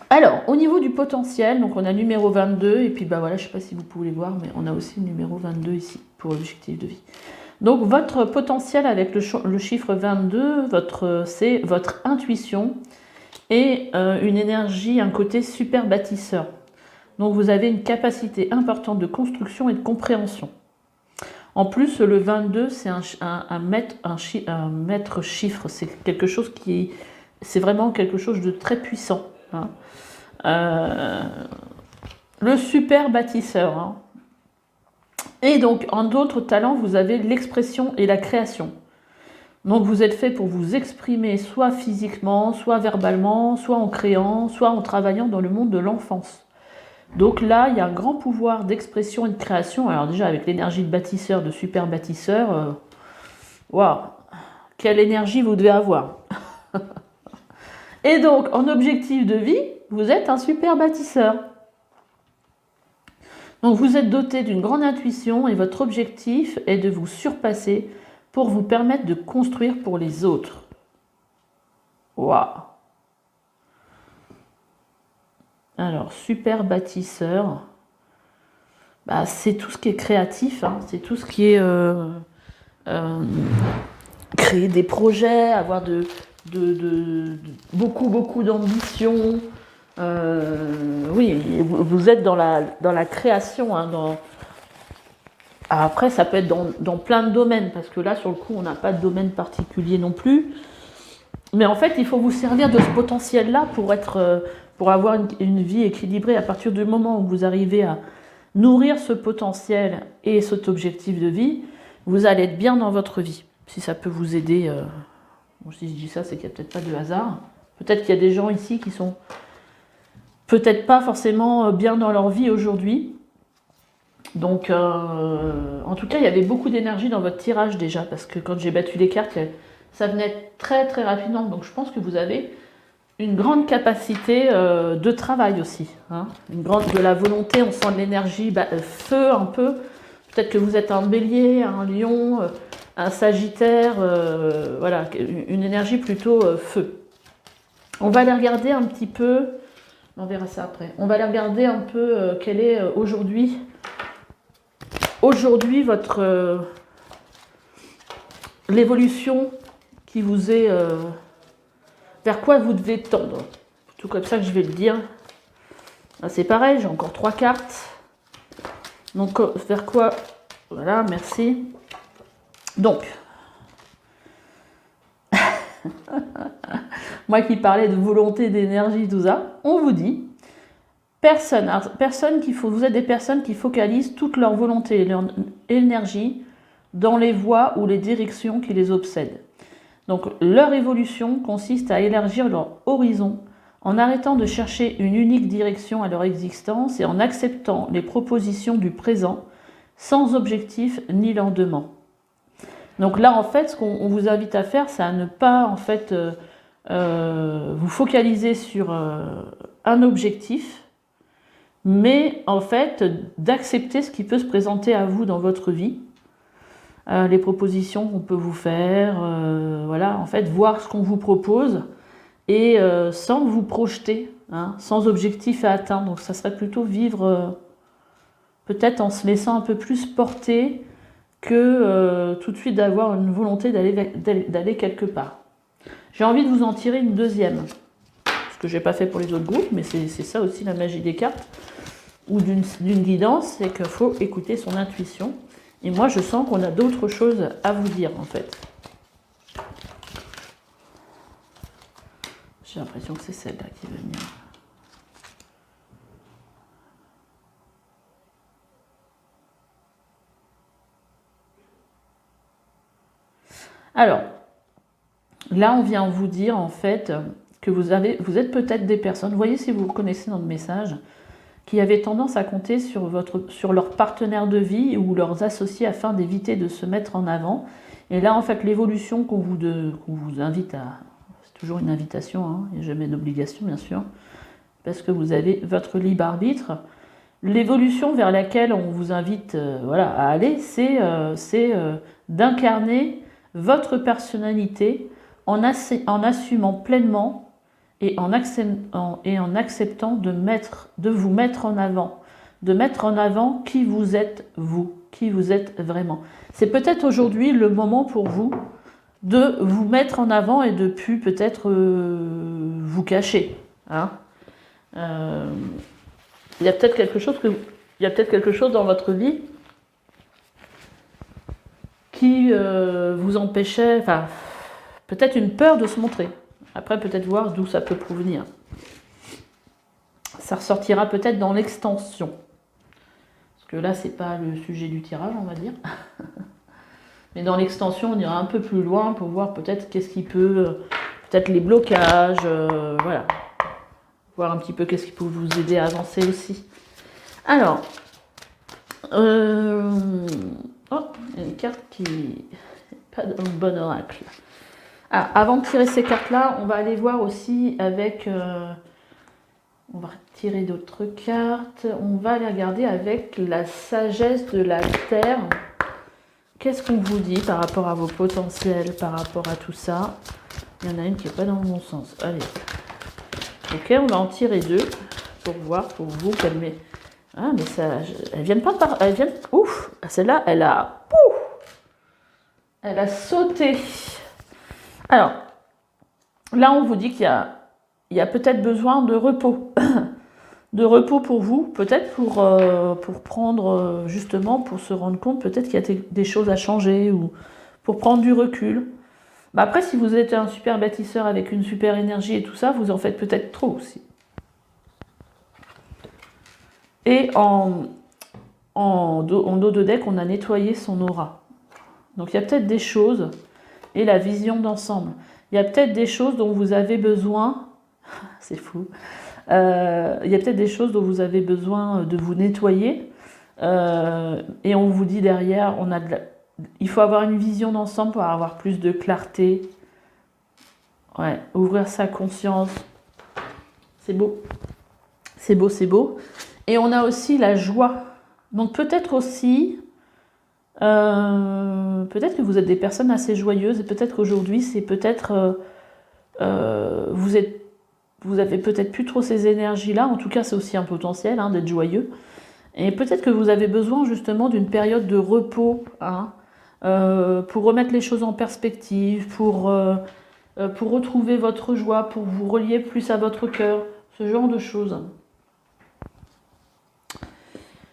Alors, au niveau du potentiel, donc on a numéro 22, et puis bah voilà, je ne sais pas si vous pouvez le voir, mais on a aussi le numéro 22 ici, pour l'objectif de vie. Donc votre potentiel avec le chiffre 22, c'est votre intuition et une énergie, un côté super bâtisseur. Donc vous avez une capacité importante de construction et de compréhension. En plus, le 22, c'est un maître chiffre, c'est quelque chose c'est vraiment quelque chose de très puissant. Hein. Le super bâtisseur. Hein. Et donc, en d'autres talents, vous avez l'expression et la création. Donc, vous êtes fait pour vous exprimer soit physiquement, soit verbalement, soit en créant, soit en travaillant dans le monde de l'enfance. Donc là, il y a un grand pouvoir d'expression et de création. Alors déjà, avec l'énergie de bâtisseur, de super bâtisseur, waouh, quelle énergie vous devez avoir. Et donc, en objectif de vie, vous êtes un super bâtisseur. Donc vous êtes doté d'une grande intuition et votre objectif est de vous surpasser pour vous permettre de construire pour les autres. Waouh! Alors, super bâtisseur, bah, c'est tout ce qui est créatif, hein, c'est tout ce qui est créer des projets, avoir beaucoup d'ambition. Oui, vous êtes dans la création, hein, Après, ça peut être dans plein de domaines, parce que là, sur le coup, on n'a pas de domaine particulier non plus. Mais en fait, il faut vous servir de ce potentiel-là pour avoir une vie équilibrée. À partir du moment où vous arrivez à nourrir ce potentiel et cet objectif de vie, vous allez être bien dans votre vie. Si ça peut vous aider, si je dis ça, c'est qu'il n'y a peut-être pas de hasard. Peut-être qu'il y a des gens ici qui sont peut-être pas forcément bien dans leur vie aujourd'hui. Donc, en tout cas, il y avait beaucoup d'énergie dans votre tirage déjà, parce que quand j'ai battu les cartes, ça venait très très rapidement. Donc, je pense que vous avez une grande capacité de travail aussi. Hein. De la volonté, on sent de l'énergie, feu un peu. Peut-être que vous êtes un bélier, un lion, un sagittaire, voilà, une énergie plutôt feu. On va aller regarder un petit peu, on verra ça après, on va aller regarder un peu quelle est aujourd'hui votre l'évolution qui vous est vers quoi vous devez tendre. Tout comme ça que je vais le dire. Ah, c'est pareil, j'ai encore 3 cartes. Donc vers quoi? Voilà, merci. Donc, moi qui parlais de volonté, d'énergie, tout ça, on vous dit, vous êtes des personnes qui focalisent toute leur volonté et leur énergie dans les voies ou les directions qui les obsèdent. Donc leur évolution consiste à élargir leur horizon en arrêtant de chercher une unique direction à leur existence et en acceptant les propositions du présent sans objectif ni lendemain. Donc là, en fait, ce qu'on vous invite à faire, c'est à ne pas en fait vous focaliser sur un objectif, mais en fait d'accepter ce qui peut se présenter à vous dans votre vie, les propositions qu'on peut vous faire, voilà, en fait, voir ce qu'on vous propose et sans vous projeter, hein, sans objectif à atteindre. Donc ça serait plutôt vivre peut-être en se laissant un peu plus porter que tout de suite d'avoir une volonté d'aller quelque part. J'ai envie de vous en tirer une deuxième, ce que je n'ai pas fait pour les autres groupes, mais c'est ça aussi la magie des cartes, ou d'une guidance, c'est qu'il faut écouter son intuition. Et moi, je sens qu'on a d'autres choses à vous dire, en fait. J'ai l'impression que c'est celle-là qui veut venir. Alors, Là, on vient vous dire en fait que vous êtes peut-être des personnes, voyez si vous vous reconnaissez dans le message, qui avaient tendance à compter sur leur partenaire de vie ou leurs associés afin d'éviter de se mettre en avant. Et là, en fait, l'évolution qu'on vous invite à... C'est toujours une invitation, hein, il n'y a jamais d'obligation, bien sûr, parce que vous avez votre libre arbitre. L'évolution vers laquelle on vous invite voilà, à aller, c'est d'incarner votre personnalité en assumant pleinement et en acceptant de vous mettre en avant, de mettre en avant qui vous êtes vous, qui vous êtes vraiment. C'est peut-être aujourd'hui le moment pour vous de vous mettre en avant et de plus peut-être vous cacher. Hein. Il y a peut-être quelque chose dans votre vie qui vous empêchait, enfin, peut-être une peur de se montrer. Après, peut-être voir d'où ça peut provenir. Ça ressortira peut-être dans l'extension. Parce que là, c'est pas le sujet du tirage, on va dire. Mais dans l'extension, on ira un peu plus loin pour voir peut-être qu'est-ce qui peut... peut-être les blocages, voilà. Voir un petit peu qu'est-ce qui peut vous aider à avancer aussi. Alors, oh, il y a une carte qui n'est pas dans le bon oracle. Ah, avant de tirer ces cartes-là, on va aller voir aussi avec... on va tirer d'autres cartes. On va aller regarder avec la sagesse de la Terre. Qu'est-ce qu'on vous dit par rapport à vos potentiels, par rapport à tout ça? Il y en a une qui n'est pas dans le bon sens. Allez. Ok, on va en tirer deux pour voir pour vous qu'elle met... Ah, mais ça... Elles viennent pas par... Elles viennent... Ouf! Celle-là, elle a... Pouf, elle a sauté. Alors, là, on vous dit qu'il y a peut-être besoin de repos. De repos pour vous, peut-être pour prendre, justement, pour se rendre compte, peut-être qu'il y a des choses à changer ou pour prendre du recul. Bah après, si vous êtes un super bâtisseur avec une super énergie et tout ça, vous en faites peut-être trop aussi. Et en dos de deck, on a nettoyé son aura. Donc il y a peut-être des choses, et la vision d'ensemble. Il y a peut-être des choses dont vous avez besoin, c'est fou, il y a peut-être des choses dont vous avez besoin de vous nettoyer, et on vous dit derrière, il faut avoir une vision d'ensemble pour avoir plus de clarté. Ouais, ouvrir sa conscience. C'est beau. C'est beau, c'est beau. Et on a aussi la joie. Donc peut-être aussi, peut-être que vous êtes des personnes assez joyeuses, et peut-être qu'aujourd'hui, c'est peut-être, vous avez peut-être plus trop ces énergies-là. En tout cas, c'est aussi un potentiel hein, d'être joyeux. Et peut-être que vous avez besoin justement d'une période de repos, hein, pour remettre les choses en perspective, pour retrouver votre joie, pour vous relier plus à votre cœur, ce genre de choses.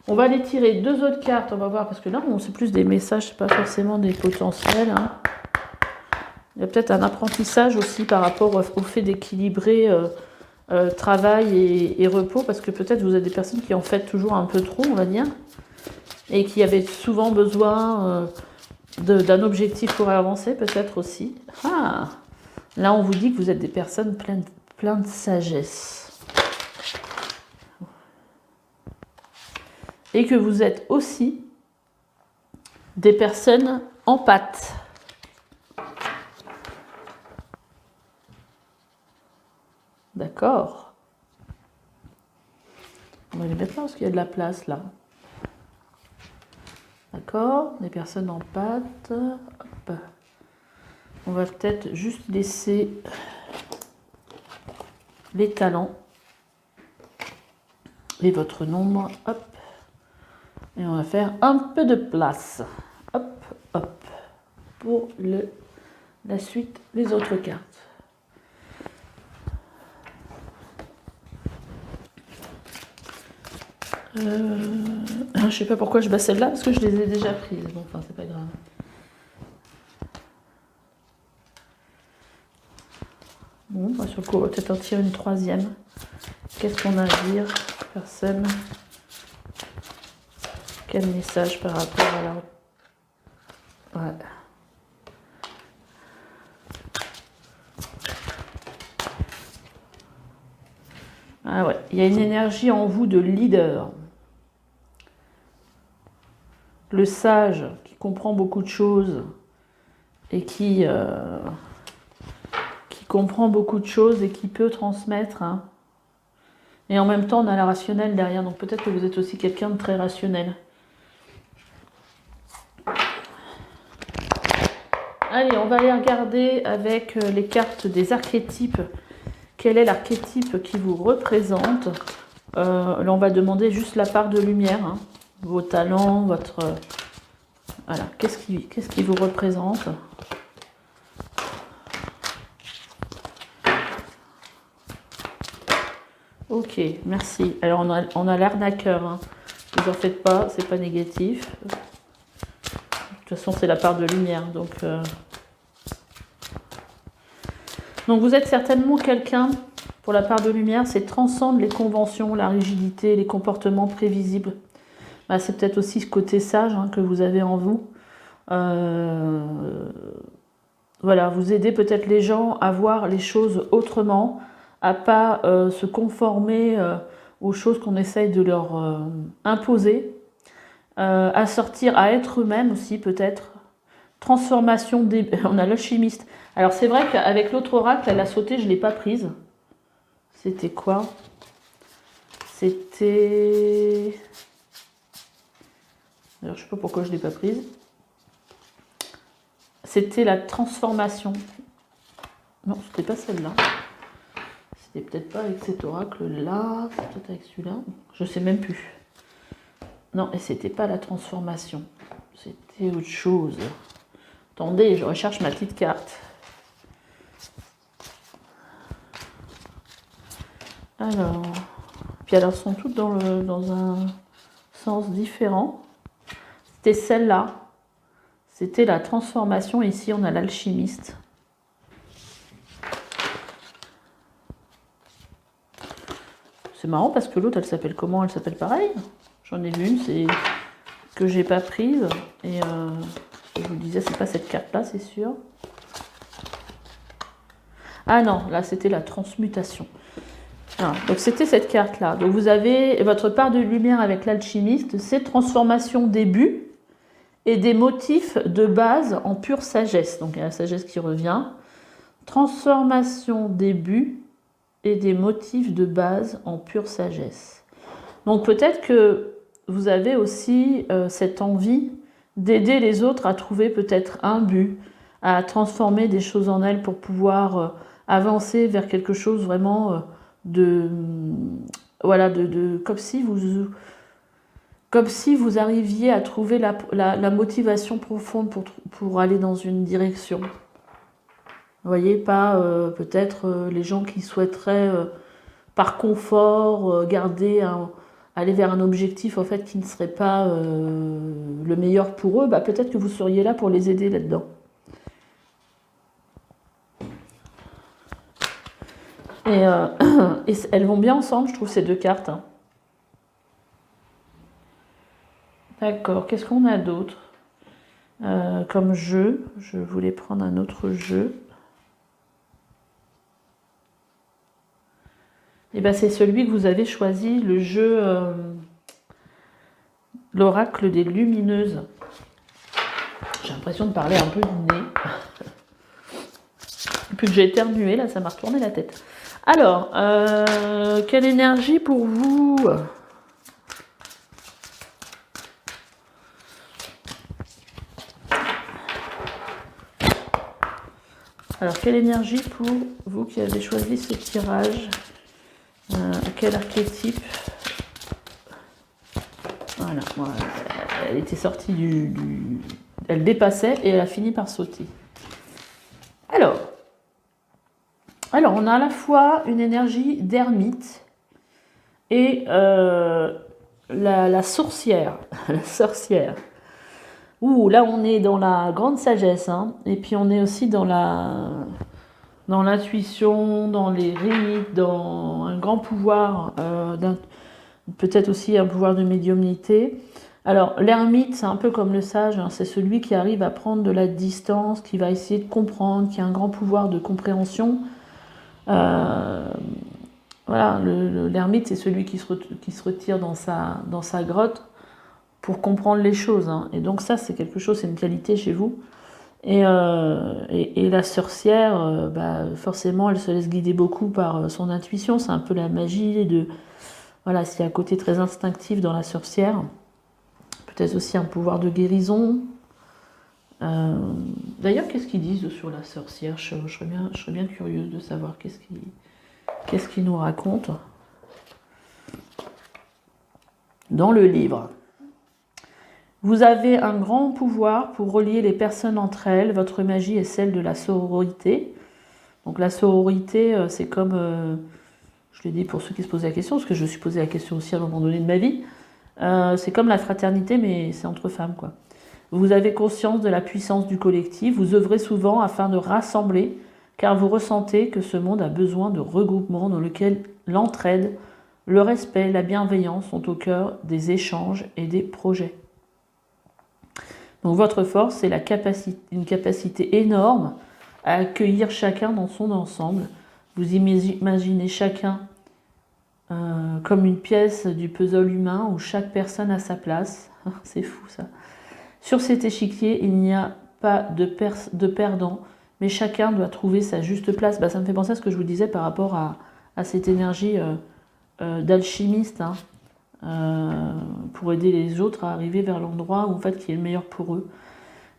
On va aller tirer deux autres cartes, on va voir, parce que là, c'est plus des messages, c'est pas forcément des potentiels. Hein. Il y a peut-être un apprentissage aussi par rapport au fait d'équilibrer travail et repos, parce que peut-être vous êtes des personnes qui en faites toujours un peu trop, on va dire, et qui avaient souvent besoin d'un objectif pour avancer, peut-être aussi. Ah, là, on vous dit que vous êtes des personnes pleines de sagesse. Et que vous êtes aussi des personnes empathes. D'accord. On va les mettre là parce qu'il y a de la place là. D'accord, des personnes empathes. Hop. On va peut-être juste laisser les talents et votre nombre. Hop. Et on va faire un peu de place. Hop, hop. Pour la suite des autres cartes. Je sais pas pourquoi je bats celle-là, parce que je les ai déjà prises. Bon, enfin, c'est pas grave. Bon, bah, sur le coup, on va peut-être en tirer une troisième. Qu'est-ce qu'on a à dire, personne? Quel message par rapport à la... Ouais. Ah ouais, il y a une énergie en vous de leader. Le sage qui comprend beaucoup de choses et qui comprend beaucoup de choses et qui peut transmettre. Hein. Et en même temps, on a la rationnelle derrière. Donc peut-être que vous êtes aussi quelqu'un de très rationnel. Allez, on va aller regarder avec les cartes des archétypes. Quel est l'archétype qui vous représente? Là, on va demander juste la part de lumière. Hein. Vos talents, votre... voilà, qu'est-ce qui vous représente? Ok, merci. Alors, on a l'arnaqueur. Hein. Ne vous en faites pas, c'est pas négatif. De toute façon, c'est la part de lumière. Donc vous êtes certainement quelqu'un, pour la part de lumière, c'est transcende les conventions, la rigidité, les comportements prévisibles. Bah, c'est peut-être aussi ce côté sage hein, que vous avez en vous. Voilà, vous aidez peut-être les gens à voir les choses autrement, à pas se conformer aux choses qu'on essaye de leur imposer, à sortir, à être eux-mêmes aussi peut-être. Transformation des... On a l'alchimiste. Alors c'est vrai qu'avec l'autre oracle, elle a sauté, je ne l'ai pas prise. C'était quoi? C'était... Alors je ne sais pas pourquoi je ne l'ai pas prise. C'était la transformation. Non, c'était pas celle-là. C'était peut-être pas avec cet oracle-là. C'est peut-être avec celui-là. Je sais même plus. Non, et c'était pas la transformation. C'était autre chose. Attendez, je recherche ma petite carte. Alors, puis elles sont toutes dans un sens différent. C'était celle-là. C'était la transformation. Ici, on a l'alchimiste. C'est marrant parce que l'autre, elle s'appelle comment? Elle s'appelle pareil. J'en ai vu une, c'est que j'ai pas prise. Et je vous disais, c'est pas cette carte-là, c'est sûr. Ah non, là, c'était la transmutation. Ah, donc c'était cette carte-là. Donc vous avez votre part de lumière avec l'alchimiste, c'est transformation début et des motifs de base en pure sagesse. Donc il y a la sagesse qui revient. Transformation début et des motifs de base en pure sagesse. Donc peut-être que vous avez aussi cette envie d'aider les autres à trouver peut-être un but, à transformer des choses en elles pour pouvoir avancer vers quelque chose vraiment voilà, comme si vous arriviez à trouver la motivation profonde pour aller dans une direction. Vous voyez, pas peut-être les gens qui souhaiteraient par confort aller vers un objectif en fait qui ne serait pas le meilleur pour eux, bah, peut-être que vous seriez là pour les aider là-dedans. Et elles vont bien ensemble, je trouve, ces deux cartes. Hein. D'accord, qu'est-ce qu'on a d'autre comme jeu? Je voulais prendre un autre jeu. Et ben c'est celui que vous avez choisi, le jeu l'oracle des lumineuses. J'ai l'impression de parler un peu du nez. Depuis que j'ai éternué, là, ça m'a retourné la tête. Alors, quelle énergie pour vous? Alors, quelle énergie pour vous qui avez choisi ce tirage? Quel archétype? Voilà, elle était sortie elle dépassait et elle a fini par sauter. Alors, on a à la fois une énergie d'ermite et la sorcière. La sorcière. Ouh, là on est dans la grande sagesse, hein, et puis on est aussi dans l'intuition, dans les rites, dans un grand pouvoir, peut-être aussi un pouvoir de médiumnité. Alors l'ermite, c'est un peu comme le sage, hein, c'est celui qui arrive à prendre de la distance, qui va essayer de comprendre, qui a un grand pouvoir de compréhension. voilà, l'ermite, c'est celui qui se retire dans sa grotte pour comprendre les choses. Hein. Et donc ça, c'est quelque chose, c'est une qualité chez vous. Et la sorcière, forcément, elle se laisse guider beaucoup par son intuition. C'est un peu la magie voilà, s'il y a un côté très instinctif dans la sorcière. Peut-être aussi un pouvoir de guérison. D'ailleurs, qu'est-ce qu'ils disent sur la sorcière? Je serais bien curieuse de savoir qu'est-ce qu'ils nous racontent dans le livre. Vous avez un grand pouvoir pour relier les personnes entre elles. Votre magie est celle de la sororité. Donc la sororité, c'est comme, je l'ai dit pour ceux qui se posent la question, parce que je me suis posé la question aussi à un moment donné de ma vie, c'est comme la fraternité, mais c'est entre femmes, quoi. Vous avez conscience de la puissance du collectif, vous œuvrez souvent afin de rassembler, car vous ressentez que ce monde a besoin de regroupements dans lequel l'entraide, le respect, la bienveillance sont au cœur des échanges et des projets. Donc votre force, c'est une capacité énorme à accueillir chacun dans son ensemble. Vous imaginez chacun comme une pièce du puzzle humain où chaque personne a sa place. C'est fou ça. Sur cet échiquier, il n'y a pas de perdant, mais chacun doit trouver sa juste place. Ça me fait penser à ce que je vous disais par rapport à cette énergie d'alchimiste, hein, pour aider les autres à arriver vers l'endroit où, en fait, qui est le meilleur pour eux.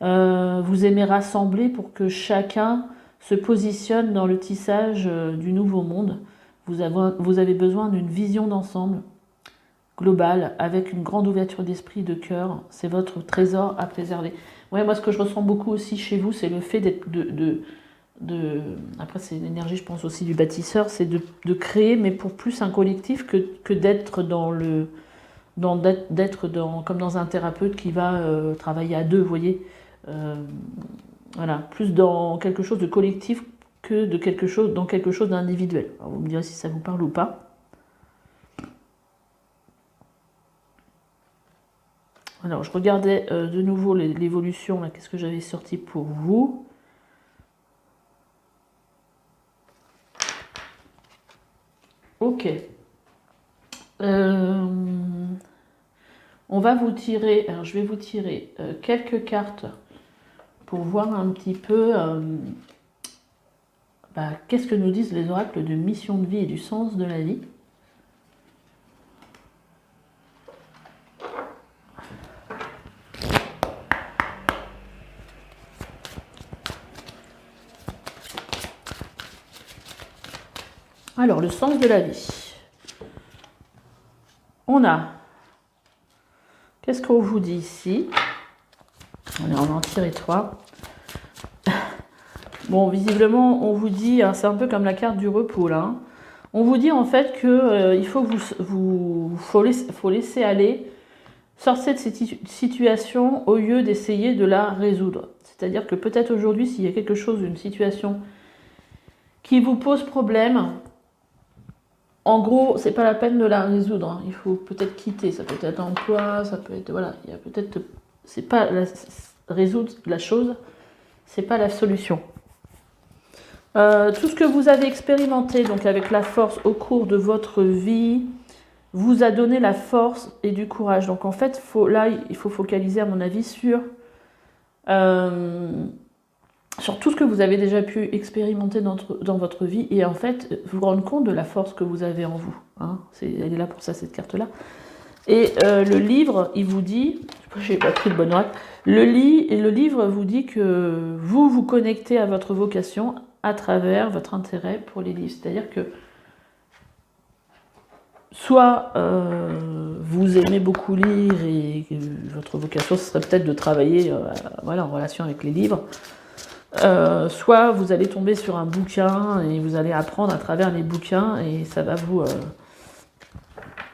Vous aimez rassembler pour que chacun se positionne dans le tissage du nouveau monde. Vous avez besoin d'une vision d'ensemble globale, avec une grande ouverture d'esprit, de cœur. C'est votre trésor à préserver. Ouais, moi, ce que je ressens beaucoup aussi chez vous, c'est le fait d'être après, c'est l'énergie, je pense aussi du bâtisseur, c'est de créer, mais pour plus un collectif que d'être comme dans un thérapeute qui va travailler à deux, vous voyez. Voilà, plus dans quelque chose de collectif que dans quelque chose d'individuel. Alors, vous me direz si ça vous parle ou pas. Alors, je regardais de nouveau l'évolution, qu'est-ce que j'avais sorti pour vous. Ok. On va vous tirer, alors je vais vous tirer quelques cartes pour voir un petit peu qu'est-ce que nous disent les oracles de mission de vie et du sens de la vie. Alors, le sens de la vie. On a, qu'est-ce qu'on vous dit ici? On va en tirer 3. Bon, visiblement, on vous dit, hein, c'est un peu comme la carte du repos, là. Hein. On vous dit en fait que il faut faut laisser aller, sortir de cette situation au lieu d'essayer de la résoudre. C'est-à-dire que peut-être aujourd'hui, s'il y a quelque chose, une situation qui vous pose problème, en gros, c'est pas la peine de la résoudre. Hein. Il faut peut-être quitter. Ça peut être emploi, ça peut être voilà. Il y a peut-être, c'est pas résoudre la chose, c'est pas la solution. Tout ce que vous avez expérimenté donc avec la force au cours de votre vie vous a donné la force et du courage. Donc en fait, il faut focaliser à mon avis sur tout ce que vous avez déjà pu expérimenter dans votre vie et en fait vous rendre compte de la force que vous avez en vous. Hein. Elle est là pour ça, cette carte-là. Et le livre, il vous dit, je n'ai pas pris de bonne note, le livre vous dit que vous vous connectez à votre vocation à travers votre intérêt pour les livres. C'est-à-dire que soit vous aimez beaucoup lire et votre vocation, ce serait peut-être de travailler en relation avec les livres, soit vous allez tomber sur un bouquin et vous allez apprendre à travers les bouquins et ça va vous...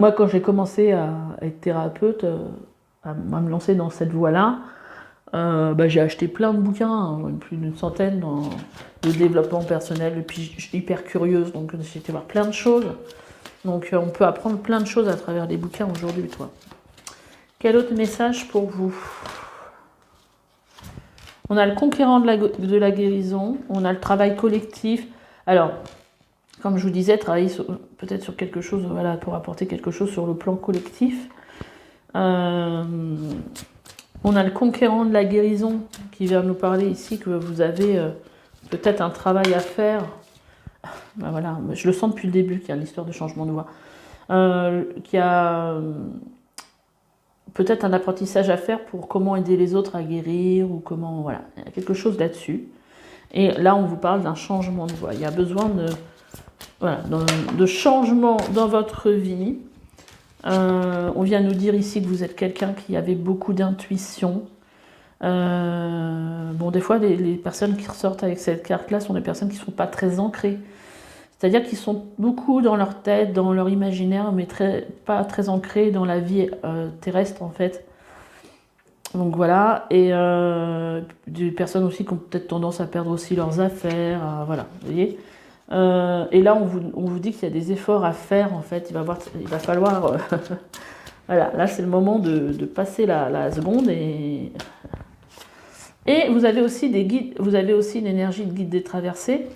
Moi, quand j'ai commencé à être thérapeute, à me lancer dans cette voie-là, j'ai acheté plein de bouquins, plus d'une centaine de développement personnel, et puis je suis hyper curieuse, donc j'ai été voir plein de choses. Donc on peut apprendre plein de choses à travers les bouquins aujourd'hui, toi. Quel autre message pour vous? On a le conquérant de la guérison, on a le travail collectif. Alors, comme je vous disais, travailler peut-être sur quelque chose, voilà, pour apporter quelque chose sur le plan collectif. On a le conquérant de la guérison qui vient nous parler ici que vous avez peut-être un travail à faire. Ben voilà, je le sens depuis le début qu'il y a l'histoire de changement de voie. Qu'il y a peut-être un apprentissage à faire pour comment aider les autres à guérir ou comment, voilà, il y a quelque chose là-dessus. Et là, on vous parle d'un changement de voie. Il y a besoin voilà, de changement dans votre vie. On vient nous dire ici que vous êtes quelqu'un qui avait beaucoup d'intuition. Bon, des fois, les personnes qui ressortent avec cette carte-là sont des personnes qui ne sont pas très ancrées. C'est-à-dire qu'ils sont beaucoup dans leur tête, dans leur imaginaire, mais pas très ancrés dans la vie terrestre, en fait. Donc voilà, et des personnes aussi qui ont peut-être tendance à perdre aussi leurs affaires, voilà, vous voyez. Et là, on vous dit qu'il y a des efforts à faire, en fait. Il va falloir... voilà, là, c'est le moment de passer la seconde. Et vous avez aussi des guides, vous avez aussi une énergie de guide des traversées.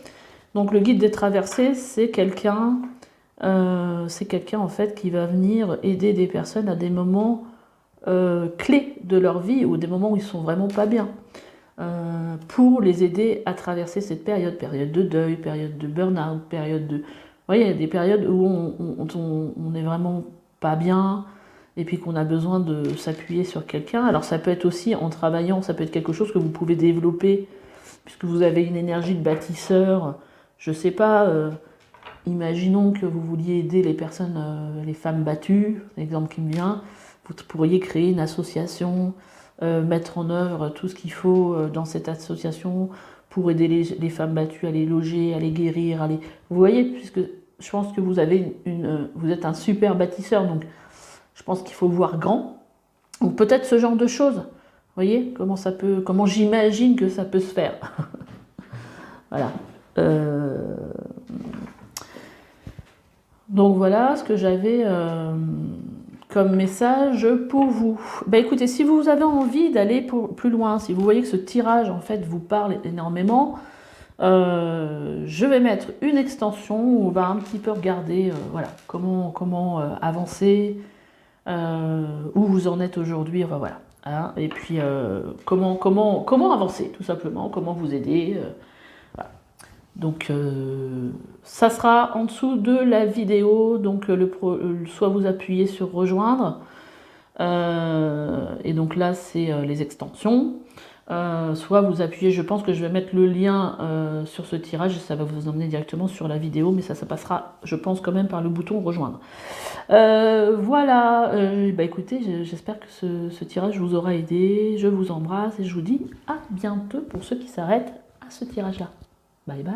Donc, le guide des traversées, c'est quelqu'un, en fait, qui va venir aider des personnes à des moments clés de leur vie ou des moments où ils sont vraiment pas bien. Pour les aider à traverser cette période de deuil, période de burn-out, période de... Vous voyez, il y a des périodes où on est vraiment pas bien et puis qu'on a besoin de s'appuyer sur quelqu'un. Alors ça peut être aussi en travaillant, ça peut être quelque chose que vous pouvez développer puisque vous avez une énergie de bâtisseur. Je sais pas, imaginons que vous vouliez aider les personnes, les femmes battues, l'exemple qui me vient, vous pourriez créer une association, mettre en œuvre tout ce qu'il faut dans cette association pour aider les femmes battues à les loger, à les guérir, Vous voyez, puisque je pense que vous avez vous êtes un super bâtisseur, donc je pense qu'il faut voir grand. Ou peut-être ce genre de choses. Vous voyez comment j'imagine que ça peut se faire. Voilà. Donc voilà ce que j'avais comme message pour vous. Écoutez, si vous avez envie d'aller plus loin, si vous voyez que ce tirage en fait vous parle énormément, je vais mettre une extension où on va un petit peu regarder voilà, comment avancer, où vous en êtes aujourd'hui, enfin, voilà. Hein, et puis comment avancer tout simplement, comment vous aider. Voilà. Donc ça sera en dessous de la vidéo, donc soit vous appuyez sur rejoindre, et donc là c'est les extensions, soit vous appuyez, je pense que je vais mettre le lien sur ce tirage, ça va vous emmener directement sur la vidéo, mais ça passera, je pense, quand même par le bouton rejoindre. Voilà, écoutez, j'espère que ce tirage vous aura aidé, je vous embrasse et je vous dis à bientôt pour ceux qui s'arrêtent à ce tirage là. Bye bye.